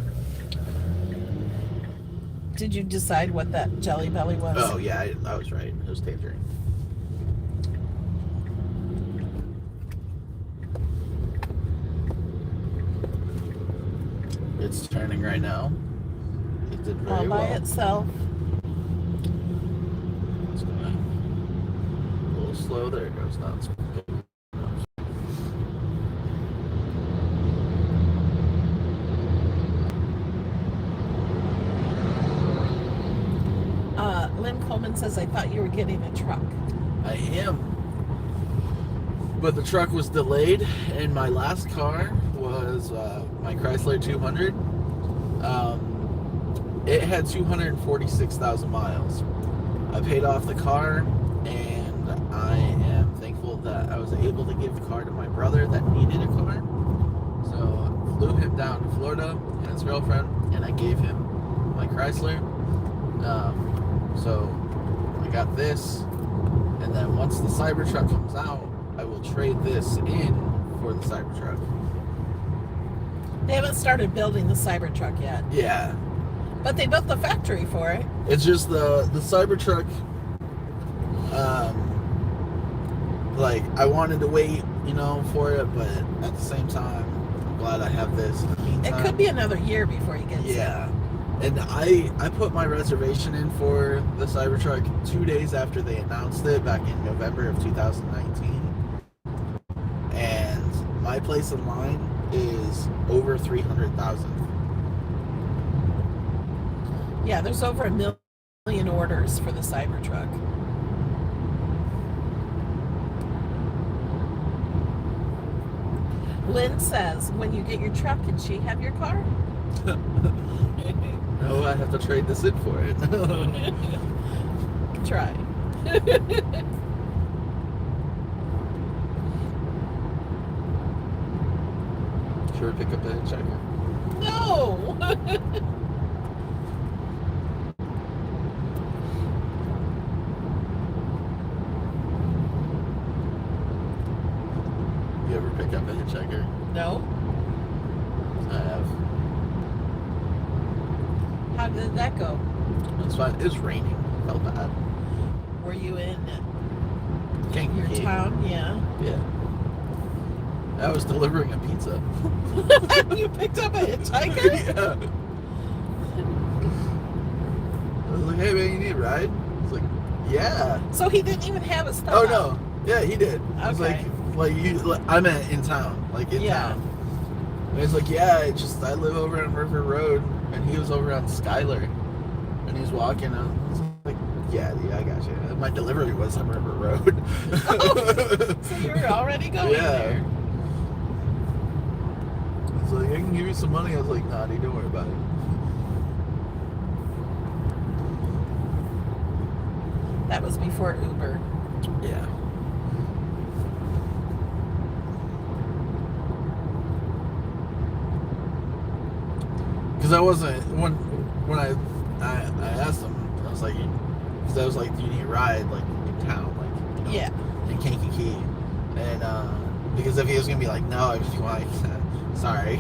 Did you decide what that Jelly Belly was? Oh yeah, I was right. It was tangerine. It's turning right now. It did very all by well. itself. It's going a little slow. There it goes. Now it's good. Lynn Coleman says, I thought you were getting a truck. I am. But the truck was delayed, and my last car was my Chrysler 200. It had 246,000 miles. I paid off the car, and I am thankful that I was able to give the car to my brother that needed a car. So I flew him down to Florida and his girlfriend, and I gave him my Chrysler. So I got this, and then once the Cybertruck comes out, I will trade this in for the Cybertruck. They haven't started building the Cybertruck yet. Yeah. But they built the factory for it. It's just the Cybertruck, like, I wanted to wait, for it, but at the same time, I'm glad I have this in the meantime. It could be another year before he gets Yeah. And I put my reservation in for the Cybertruck 2 days after they announced it back in November of 2019. And my place in line is over 300,000. Yeah, there's over 1 million orders for the Cybertruck. Lynn says, when you get your truck, can she have your car? No, I have to trade this in for it. Try. Should we pick up the hitchhiker? No! You ever pick up a hitchhiker? No? I have. How did that go? It's fine. It's raining. Felt bad. Were you in your Kankakee. town? Yeah. Yeah. I was delivering a pizza. You picked up a hitchhiker? Yeah. I was like, hey man, you need a ride? He's like, yeah. So he didn't even have a stop. Oh no. Yeah, he did. I was Okay. I meant in town. Like in town. And he's like, yeah, I live over on River Road, and he was over on Skylar. And he's walking, and I was like, yeah, I got you. My delivery was on River Road. Oh, so you were already going there. He's like, I can give you some money. I was like, nah, dude, don't worry about it. That was before Uber. Yeah. Because I wasn't when I asked him, I was like, because I was like, do you need a ride like in town, like, you know, Yeah. in Kankakee, and because if he was gonna be like, no, if you want, sorry,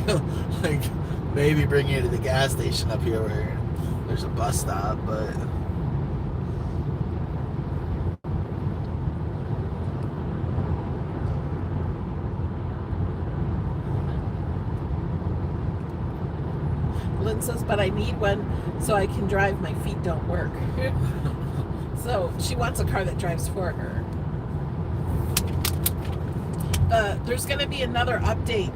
like maybe bring you to the gas station up here where there's a bus stop, but. Lynn says, but I need one so I can drive. My feet don't work. So she wants a car that drives for her. There's going to be another update.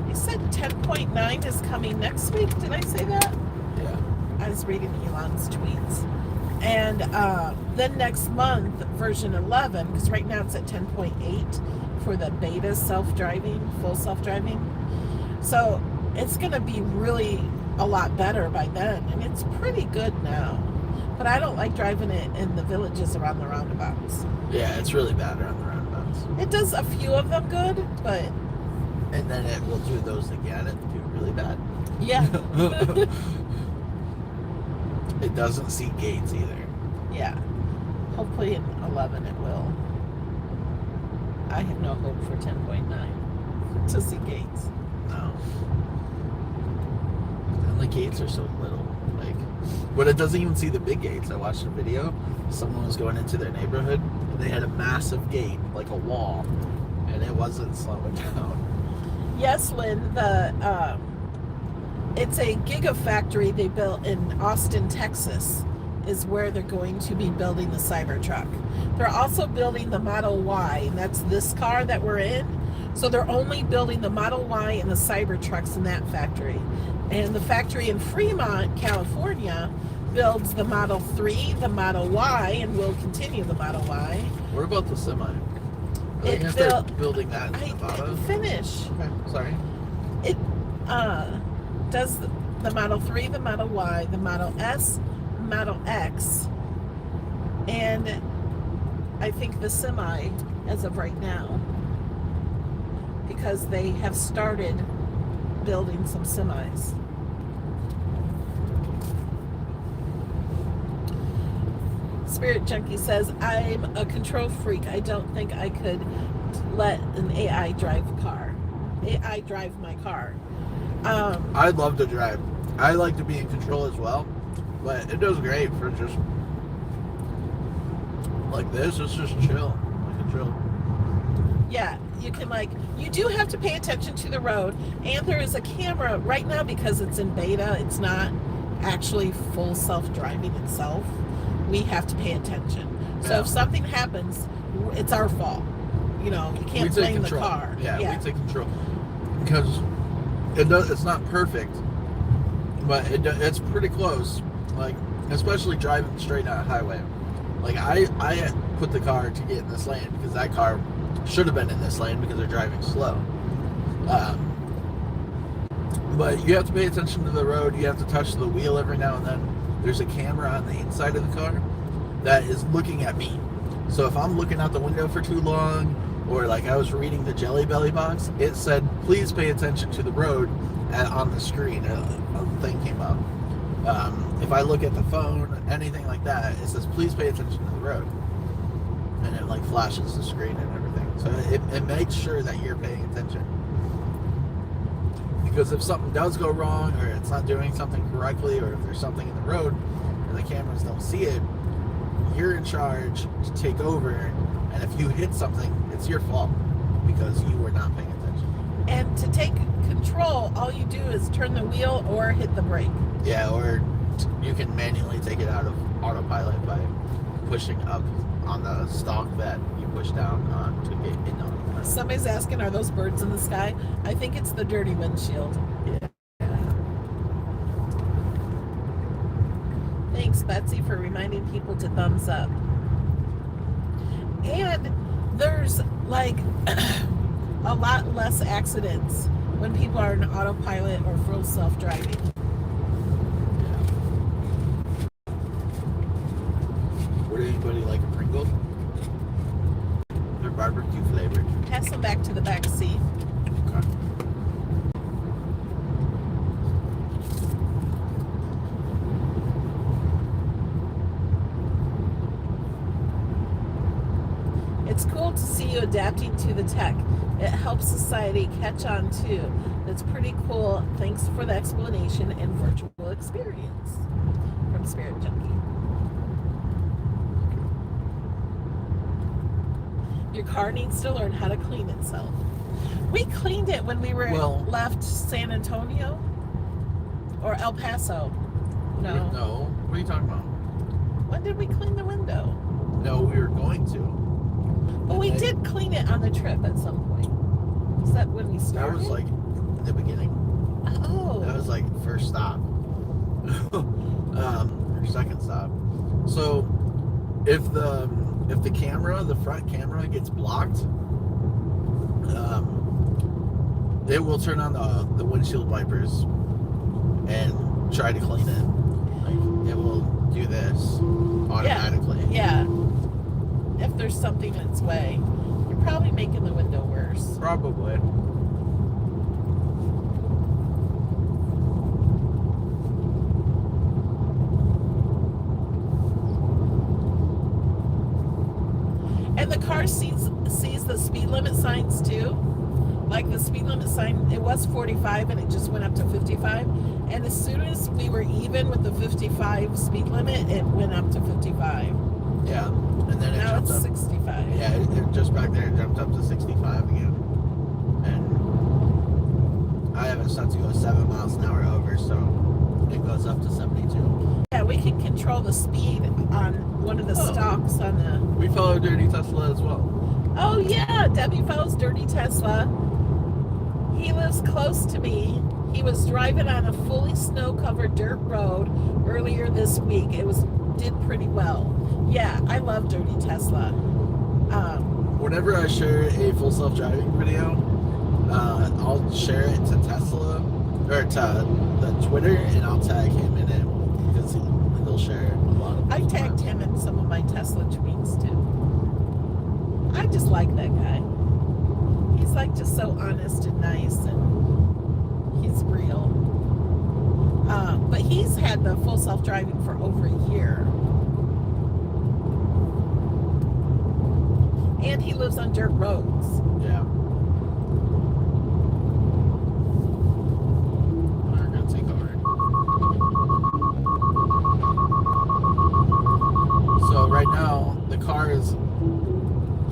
You said 10.9 is coming next week. Did I say that? Yeah. I was reading Elon's tweets. And then next month, version 11, because right now it's at 10.8 for the beta self-driving, full self-driving. So it's going to be really a lot better by then. And it's pretty good now. But I don't like driving it in the villages around the roundabouts. Yeah, it's really bad around the roundabouts. It does a few of them good, but... And then it will do those again and do really bad. Yeah. It doesn't see gates either. Yeah. Hopefully in 11 it will. I have no hope for 10.9 to see gates. No. And the gates are so little. Like, but it doesn't even see the big gates. I watched a video. Someone was going into their neighborhood and they had a massive gate, like a wall, and it wasn't slowing down. Yes, Lynn, it's a gigafactory they built in Austin, Texas, is where they're going to be building the Cybertruck. They're also building the Model Y, and that's this car that we're in. So they're only building the Model Y and the Cybertrucks in that factory. And the factory in Fremont, California, builds the Model 3, the Model Y, and will continue the Model Y. What about the semi? Are they It gonna start building that in I Nevada? didn't finish. Okay, sorry. It does the Model 3, the Model Y, the Model S, Model X, and I think the semi as of right now, because they have started building some semis. Spirit Junkie says, I'm a control freak. I don't think I could let an AI drive a car. AI drive my car. I'd love to drive. I like to be in control as well, but it does great for just like this. It's just chill, like a chill. Yeah, you can you do have to pay attention to the road, and there is a camera right now because it's in beta. It's not actually full self-driving itself. We have to pay attention. So Yeah. if something happens, it's our fault. You know, you can't blame the car. Yeah, we take control because it's not perfect, but it's pretty close. Like, especially driving straight down a highway. Like I put the car to get in this lane because that car should have been in this lane because they're driving slow. But you have to pay attention to the road. You have to touch the wheel every now and then. There's a camera on the inside of the car that is looking at me. So if I'm looking out the window for too long, or like I was reading the Jelly Belly box, it said, please pay attention to the road on the screen. A thing came up. If I look at the phone, anything like that, it says, please pay attention to the road. And it like flashes the screen and everything. So it makes sure that you're paying attention. Because if something does go wrong, or it's not doing something correctly, or if there's something in the road and the cameras don't see it, you're in charge to take over. And if you hit something, it's your fault because you were not paying attention. And to take control, all you do is turn the wheel or hit the brake. Yeah, or you can manually take it out of autopilot by pushing up on the stalk that you push down on to get in autopilot. Somebody's asking, are those birds in the sky? I think it's the dirty windshield. Yeah. Thanks, Betsy, for reminding people to thumbs up. And there's like a lot less accidents when people are in autopilot or full self-driving. pass them back to the back seat. Okay. It's cool to see you adapting to the tech. It helps society catch on too. That's pretty cool. Thanks for the explanation and virtual experience. From Spirit Junkie. Your car needs to learn how to clean itself. We cleaned it when we left San Antonio or El Paso. No. No. What are you talking about? When did we clean the window? No, we were going to. But we did clean it on the trip at some point. Was that when we started? That was like the beginning. Oh. That was like first stop. Or second stop. So if the camera, the front camera gets blocked, it will turn on the windshield wipers and try to clean it. Like it will do this automatically. Yeah. If there's something in its way, you're probably making the window worse. Probably. And the car sees the speed limit signs too. Like the speed limit sign, it was 45 and it just went up to 55. And as soon as we were even with the 55 speed limit, it went up to 55. Yeah. And then now it's 65. Yeah, it just back there it jumped up to 65 again. And I have it set to go 7 miles an hour over, so it goes up to 72. Yeah, we can control the speed on one of the stalks on the... We follow Dirty Tesla as well. Oh yeah, Debbie follows Dirty Tesla. He lives close to me. He was driving on a fully snow-covered dirt road earlier this week. Did pretty well. Yeah, I love Dirty Tesla. Whenever I share a full self-driving video, I'll share it to Tesla or to the Twitter, and I'll tag him in it because he'll share a lot of. I tagged him in some of my Tesla tweets too. I just like that guy. He's like just so honest and nice, and he's real. But he's had the full self-driving for over a year. And he lives on dirt roads. Yeah. We're gonna take over. So right now, the car is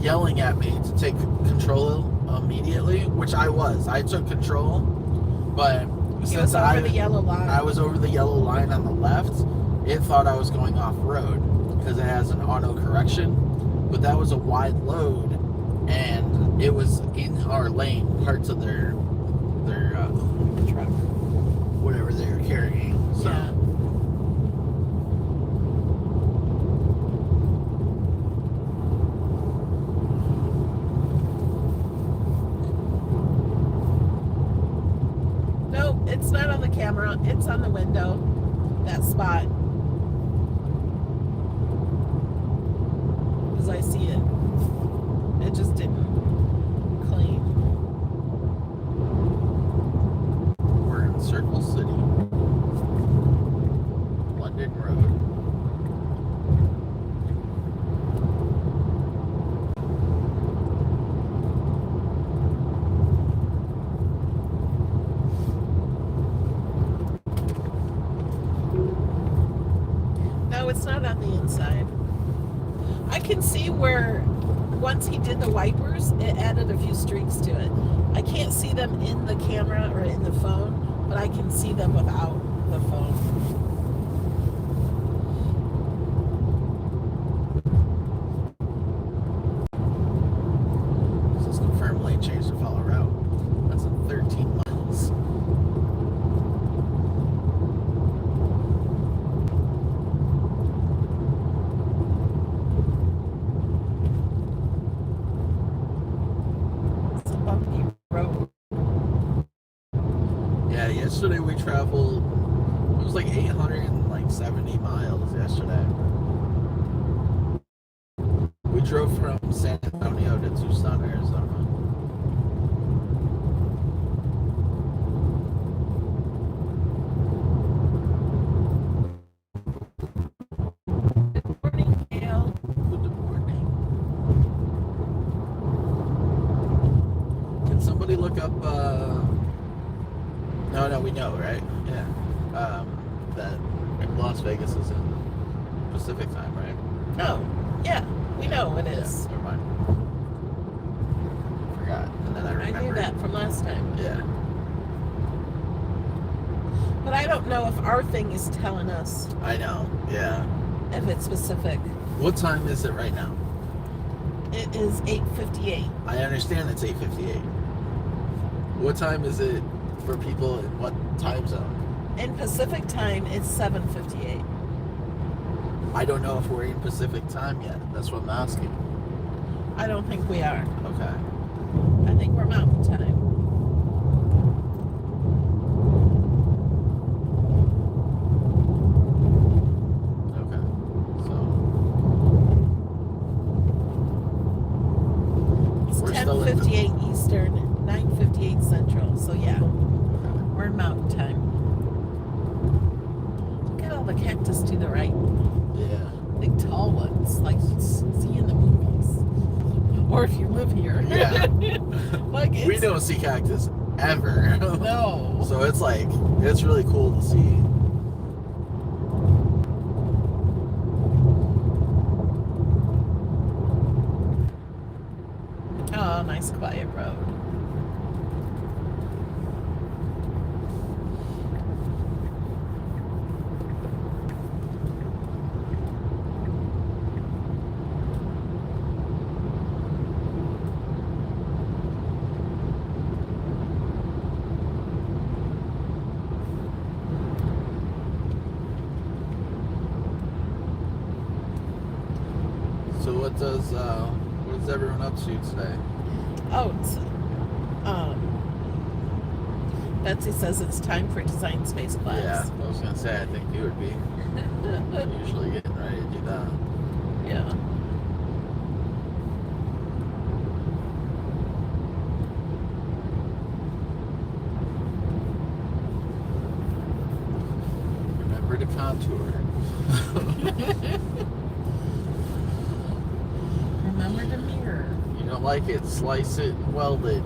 yelling at me to take control immediately, which I was. I took control, but since over the yellow line. I was over the yellow line on the left, it thought I was going off road because it has an auto correction. But that was a wide load, and it was in our lane, parts of their truck, whatever they were carrying. So. Yeah. Nope, it's not on the camera. It's on the window. That spot. I see it. It just didn't clean. We're in Circle City, London Road. No, it's not on the inside. I can see where once he did the wipers, it added a few streaks to it. I can't see them in the camera or in the phone, but I can see them without the phone. This is confirmed lane change to follow route. That's a 13 miles. Yesterday we traveled, it was like 870 miles yesterday. We drove from San Antonio to Tucson, Arizona. somebody look up, no, we know, right? Yeah. That Las Vegas is in Pacific time, right? No. Yeah, we know it is. Yeah, never mind. Forgot. And then I I remembered. knew that from last time. Yeah. But I don't know if our thing is telling us I know. Yeah. if it's specific. What time is it right now? It is 8:58. I understand it's 8:58. What time is it for people in what time zone? In Pacific time, it's 7:58. I don't know if we're in Pacific time yet. That's what I'm asking. I don't think we are. Okay. I think we're Mountain time. Okay. So It's we're still in 10:58 Eastern, 9:58 Central. So yeah, Okay. we're in Mountain time. Look at all the cactus to the right. Yeah. Big tall ones, like you see in the movies. Or if you live here. Yeah. Like We it's, don't see cactus ever. no. So it's like, it's really cool to see. Oh, nice quiet road. So what is everyone up to today? Oh, it's, Betsy says it's time for design space class. Yeah, I was gonna say, I think you would be usually getting ready to do that. Yeah. Remember to contour. Remember to mirror. You don't like it, slice it and weld it.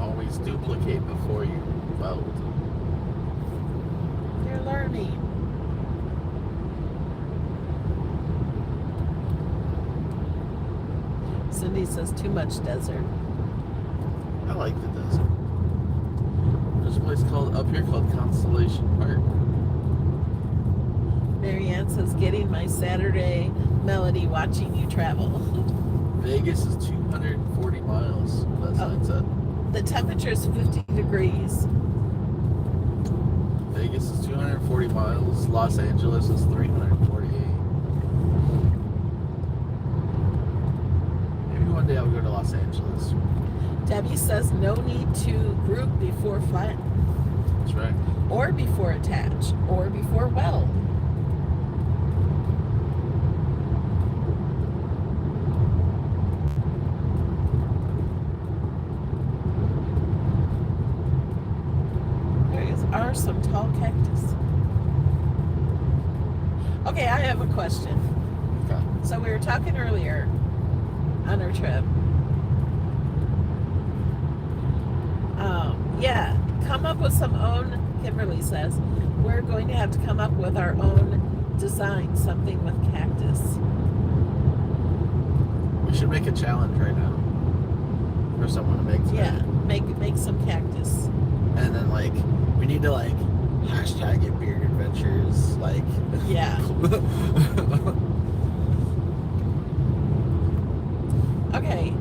Always duplicate before you weld. You're learning. Cindy says too much desert. I like the desert. There's a place up here called Constellation Park. Marianne says getting my Saturday melody watching you travel. Vegas is 240 miles, that sign said. The temperature is 50 degrees. Vegas is 240 miles. Los Angeles is 348. Maybe one day I'll go to Los Angeles. Debbie says no need to group before flat, That's right. or before attach, or before weld. There are some tall cactus. Okay, I have a question. Okay. So we were talking earlier on our trip. Yeah, come up with some own, Kimberly says, we're going to have to come up with our own design, something with cactus. We should make a challenge right now for someone to make today. Yeah, make some cactus. And then like we need to like hashtag it Beard Adventures, like Yeah. Okay.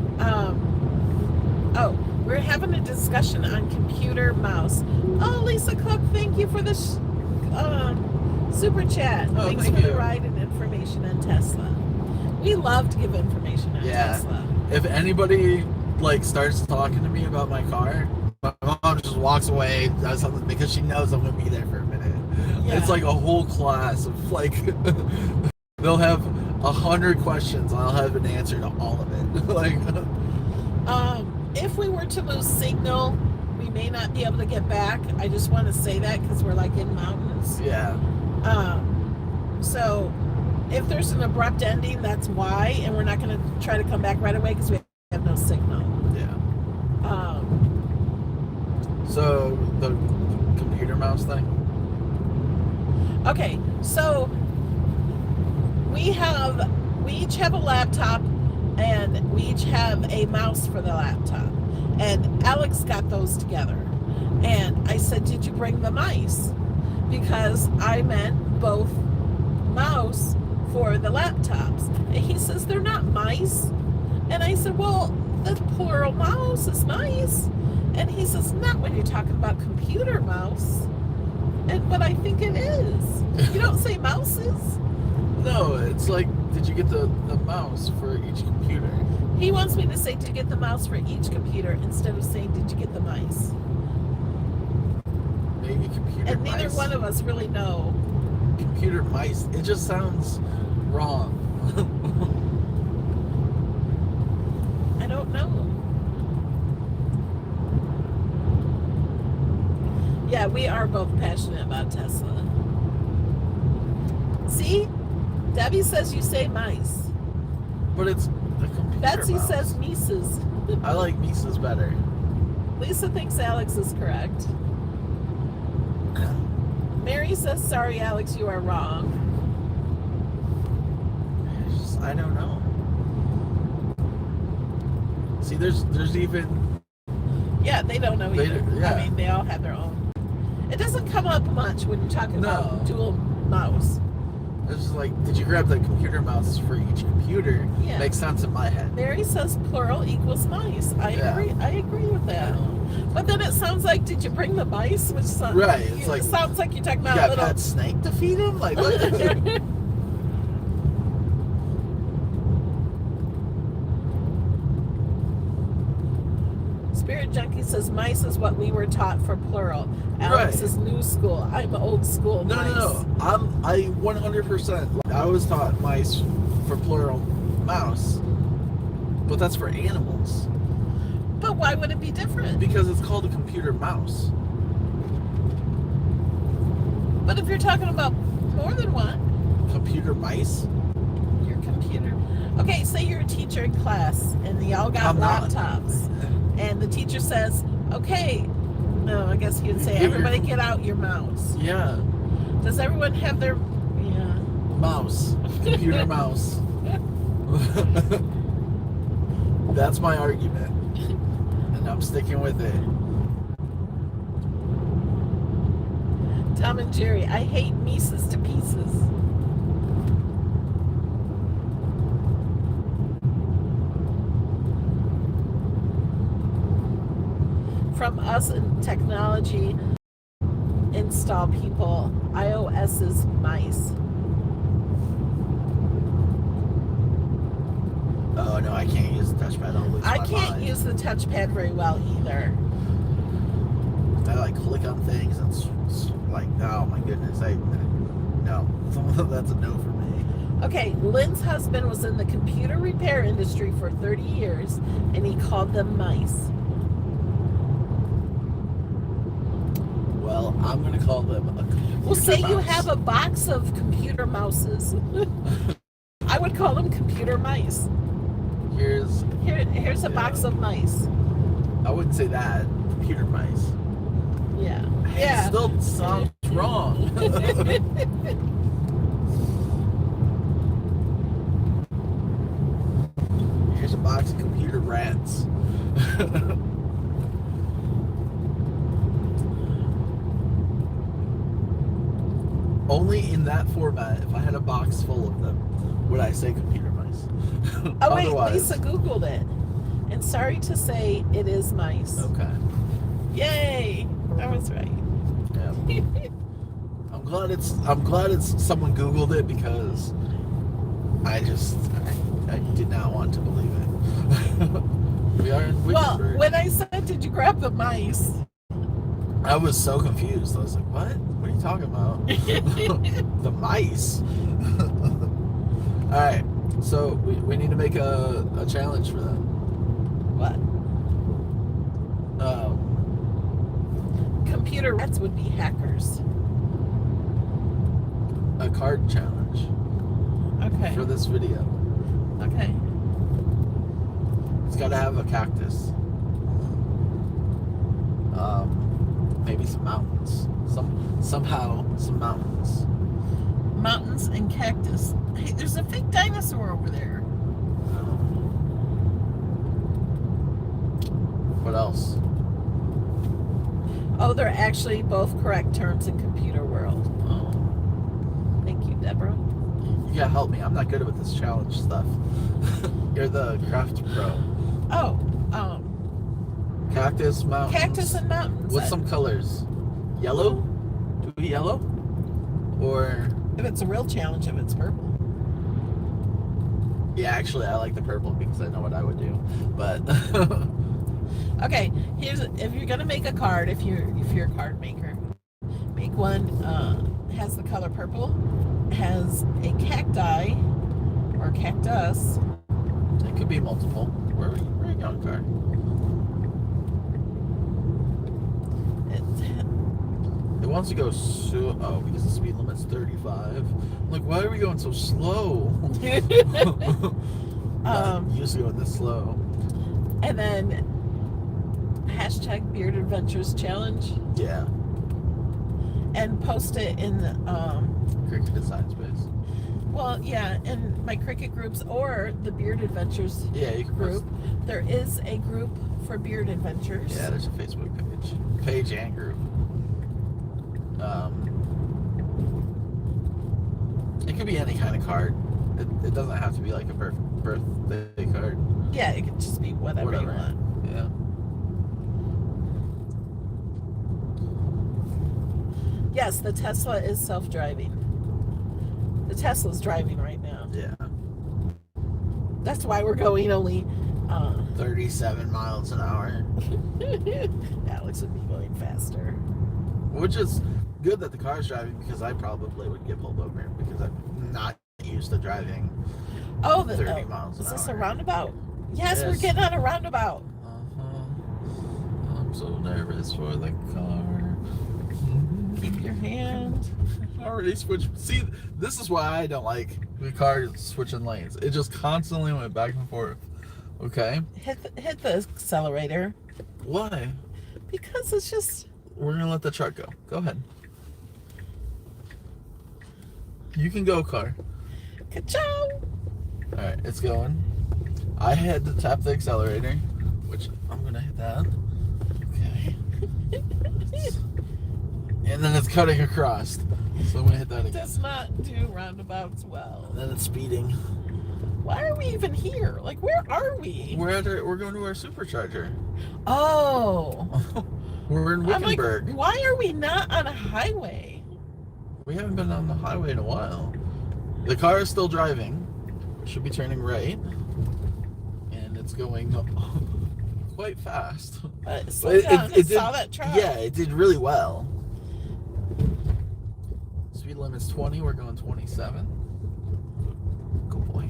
Oh, we're having a discussion on computer mouse. Oh, Lisa Cook, thank you for the super chat. Oh, Thanks thank for the you. ride and information on Tesla. We love to give information on Yeah. Tesla. If anybody like starts talking to me about my car, my mom just walks away, does something because she knows I'm gonna be there for a minute. Yeah. It's like a whole class of like they'll have 100 questions and I'll have an answer to all of it. Like If we were to lose signal, we may not be able to get back. I just want to say that because we're like in mountains. yeah. So If there's an abrupt ending, that's why, and we're not going to try to come back right away because we have no signal. Yeah. Um, So the computer mouse thing. okay, so we each have a laptop, and we each have a mouse for the laptop, and Alex got those together, and I said, did you bring the mice? Because I meant both mouse for the laptops. And he says, they're not mice. And I said, well, the plural mouse is mice. And he says, not when you're talking about computer mouse. But I think it is. You don't say mouses. No, it's like, did you get the mouse for each computer? He wants me to say, did you get the mouse for each computer, instead of saying, did you get the mice? Maybe computer And mice. neither one of us really know. Computer mice. It just sounds wrong. I don't know. Yeah, we are both passionate about Tesla. See? Debbie says you say mice. But it's the computer Betsy mouse. says Mises. I like Mises better. Lisa thinks Alex is correct. Mary says, sorry, Alex, you are wrong. I don't know. See, there's even... Yeah, they don't know either. Yeah. I mean, they all have their own. It doesn't come up much when you're talking about No. dual mouse. It's just like, did you grab the computer mouse for each computer? Yeah. Makes sense in my head. Mary says plural equals mice. I agree. I agree with that. But then it sounds like, did you bring the mice? Which sounds Right, it's like, sounds like you're talking You about got a little. Pet Snake to feed him? Like, what? Spirit Junkie says mice is what we were taught for plural. Alex Right. is new school. I'm old school. No, mice. no. I 100%. I was taught mice for plural mouse. But that's for animals. But why would it be different? Because it's called a computer mouse. But if you're talking about more than one, Computer mice? your computer. Okay, say you're a teacher in class and they all got I'm not. laptops. And the teacher says, okay, no, I guess you'd say, Give your- everybody get out your mouse. Yeah. Does everyone have their, yeah. Mouse. Computer mouse. That's my argument. And I'm sticking with it. Tom and Jerry, I hate Mises to pieces. From us in technology install people, iOS is mice. Oh no, I can't use the touchpad. I'll lose I my can't mind. use the touchpad very well either. I like click on things and like, oh my goodness, no, that's a no for me. Okay, Lynn's husband was in the computer repair industry for 30 years and he called them mice. Well, I'm gonna call them a computer Well, say you mouse. have a box of computer mouses. I would call them computer mice. Here's a box of mice. I wouldn't say that. Computer mice. Yeah. It Yeah. still sounds wrong. Here's a box of computer rats. Only in that format, if I had a box full of them, would I say computer mice. Oh wait, Otherwise, Lisa Googled it. And sorry to say, it is mice. okay. Yay! I was right. Yeah. I'm glad it's someone Googled it because I did not want to believe it. We are in Well, Wickenburg. when I said, did you grab the mice? I was so confused. I was like, what? What are you talking about? The mice. Alright, so we need to make a challenge for them. What? Computer rats would be hackers. A card challenge. Okay. for this video. Okay. It's got to have a cactus. Maybe some mountains. Somehow some mountains. Mountains and cactus. Hey, there's a fake dinosaur over there. What else? Oh, they're actually both correct terms in computer world. Oh, Thank you, Deborah. you gotta help me. I'm not good with this challenge stuff. You're the craft pro. Oh, Cactus, mountains. cactus and mountains. What's some colors? Yellow? Do we yellow? Or If it's a real challenge, if it's purple. yeah, actually, I like the purple because I know what I would do. But Okay, here's if you're gonna make a card, if you're a card maker, make one has the color purple, has a cacti or cactus. it could be multiple. Where are you going, car? It wants to go so. Oh, because the speed limit's 35. I'm like, why are we going so slow? You used to go this slow. And then hashtag Beard Adventures Challenge, Yeah. and post it in the Cricket design space. well, yeah, in my cricket groups or the Beard Adventures Yeah, you can group. post. There is a group for Beard Adventures. Yeah, there's a Facebook page and group. It could be any kind of card. It doesn't have to be like a birthday card. Yeah, it could just be whatever you want. Yeah. Yes, the Tesla is self-driving. The Tesla's driving right now. Yeah. That's why we're going only 37 miles an hour. Alex would be going faster. Which is good that the car's driving because I probably would get pulled over because I'm not used to driving 30 miles an is this hour. a roundabout? Yes, we're Yes. getting on a roundabout. I'm so nervous for the car. Keep your hand. Already switched. See, this is why I don't like the car switching lanes. It just constantly went back and forth. Okay? Hit the accelerator. Why? Because it's just... We're going to let the truck go. Go ahead. You can go, car. Ka-chow! Alright, it's going. I had to tap the accelerator, which I'm going to hit that. Okay. And then it's cutting across. So I'm going to hit that It again. does not do roundabouts well. And then it's speeding. Why are we even here? Like, where are we? We're going to our supercharger. Oh. We're in Wickenburg. I'm like, why are we not on a highway? We haven't been on the highway in a while. The car is still driving. It should be turning right. And it's going quite fast. But slow down. It saw that truck. Yeah, it did really well. Speed limit's 20. We're going 27. Good boy.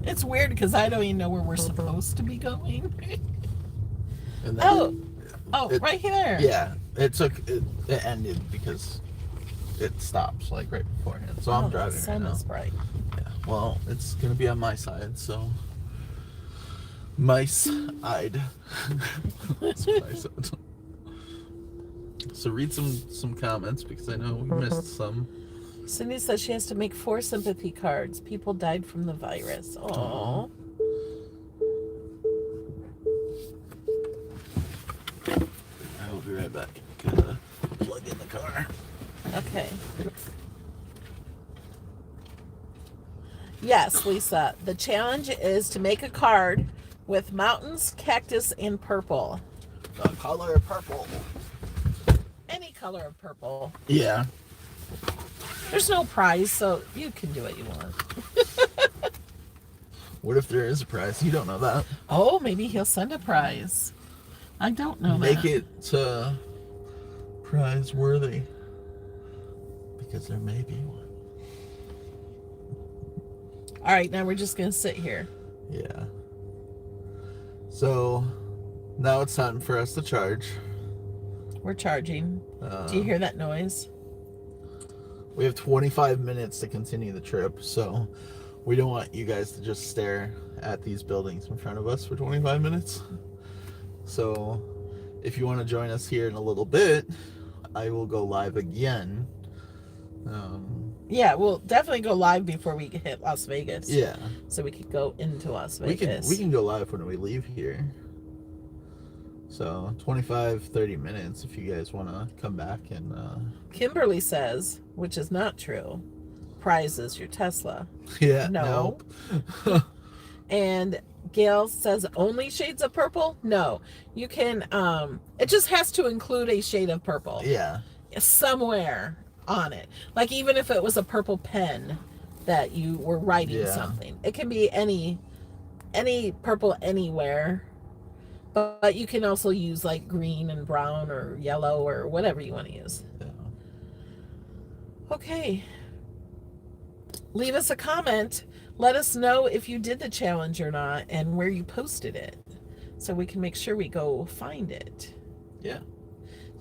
It's weird because I don't even know where we're supposed to be going. And then it, right here. Yeah, it ended because it stops like right beforehand. So I'm driving The sun right now. is bright. Yeah, well, it's gonna be on my side, so mice-eyed. That's what I said. So read some comments because I know we missed some. Cindy says she has to make 4 sympathy cards. People died from the virus. Oh. I will be right back. Gotta plug in the car. Okay. Yes, Lisa. The challenge is to make a card with mountains, cactus, and purple. The color purple. Any color of purple. Yeah. There's no prize, so you can do what you want. What if there is a prize? You don't know that. Oh, maybe he'll send a prize. I don't know Make that. it prize worthy. Because there may be one. All right, now we're just going to sit here. Yeah. So, Now it's time for us to charge. We're charging. Do you hear that noise? We have 25 minutes to continue the trip, so we don't want you guys to just stare at these buildings in front of us for 25 minutes. So if you want to join us here in a little bit, I will go live again. Yeah, we'll definitely go live before we hit Las Vegas. Yeah. So we could go into Las Vegas. We can go live when we leave here. So 25, 30 minutes if you guys want to come back and... Kimberly says, which is not true, prizes your Tesla. Yeah, No. nope. And Gail says only shades of purple? No. You can, it just has to include a shade of purple. Yeah. Somewhere on it. Like even if it was a purple pen that you were writing something. It can be any purple anywhere. But you can also use like green and brown or yellow or whatever you want to use. Yeah. Okay. Leave us a comment. Let us know if you did the challenge or not and where you posted it so we can make sure we go find it. Yeah.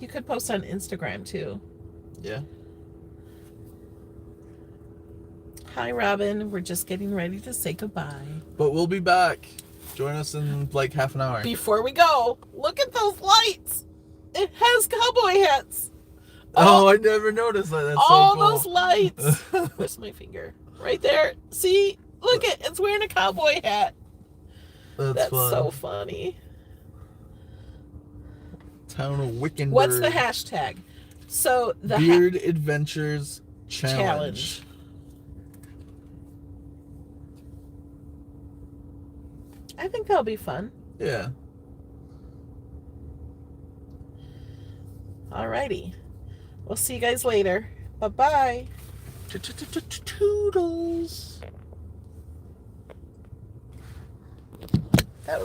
You could post on Instagram too. Yeah. Hi, Robin. We're just getting ready to say goodbye. But we'll be back. Join us in like half an hour. Before we go, look at those lights. It has cowboy hats. Oh, I never noticed that. That's all so cool. those lights. Where's my finger? Right there. See? Look, it's wearing a cowboy hat. That's fun. so funny. Town of Wickenburg. What's the hashtag? So the Beard Adventures Challenge. I think that'll be fun. Yeah. Alrighty. We'll see you guys later. Bye-bye. Toodles. That was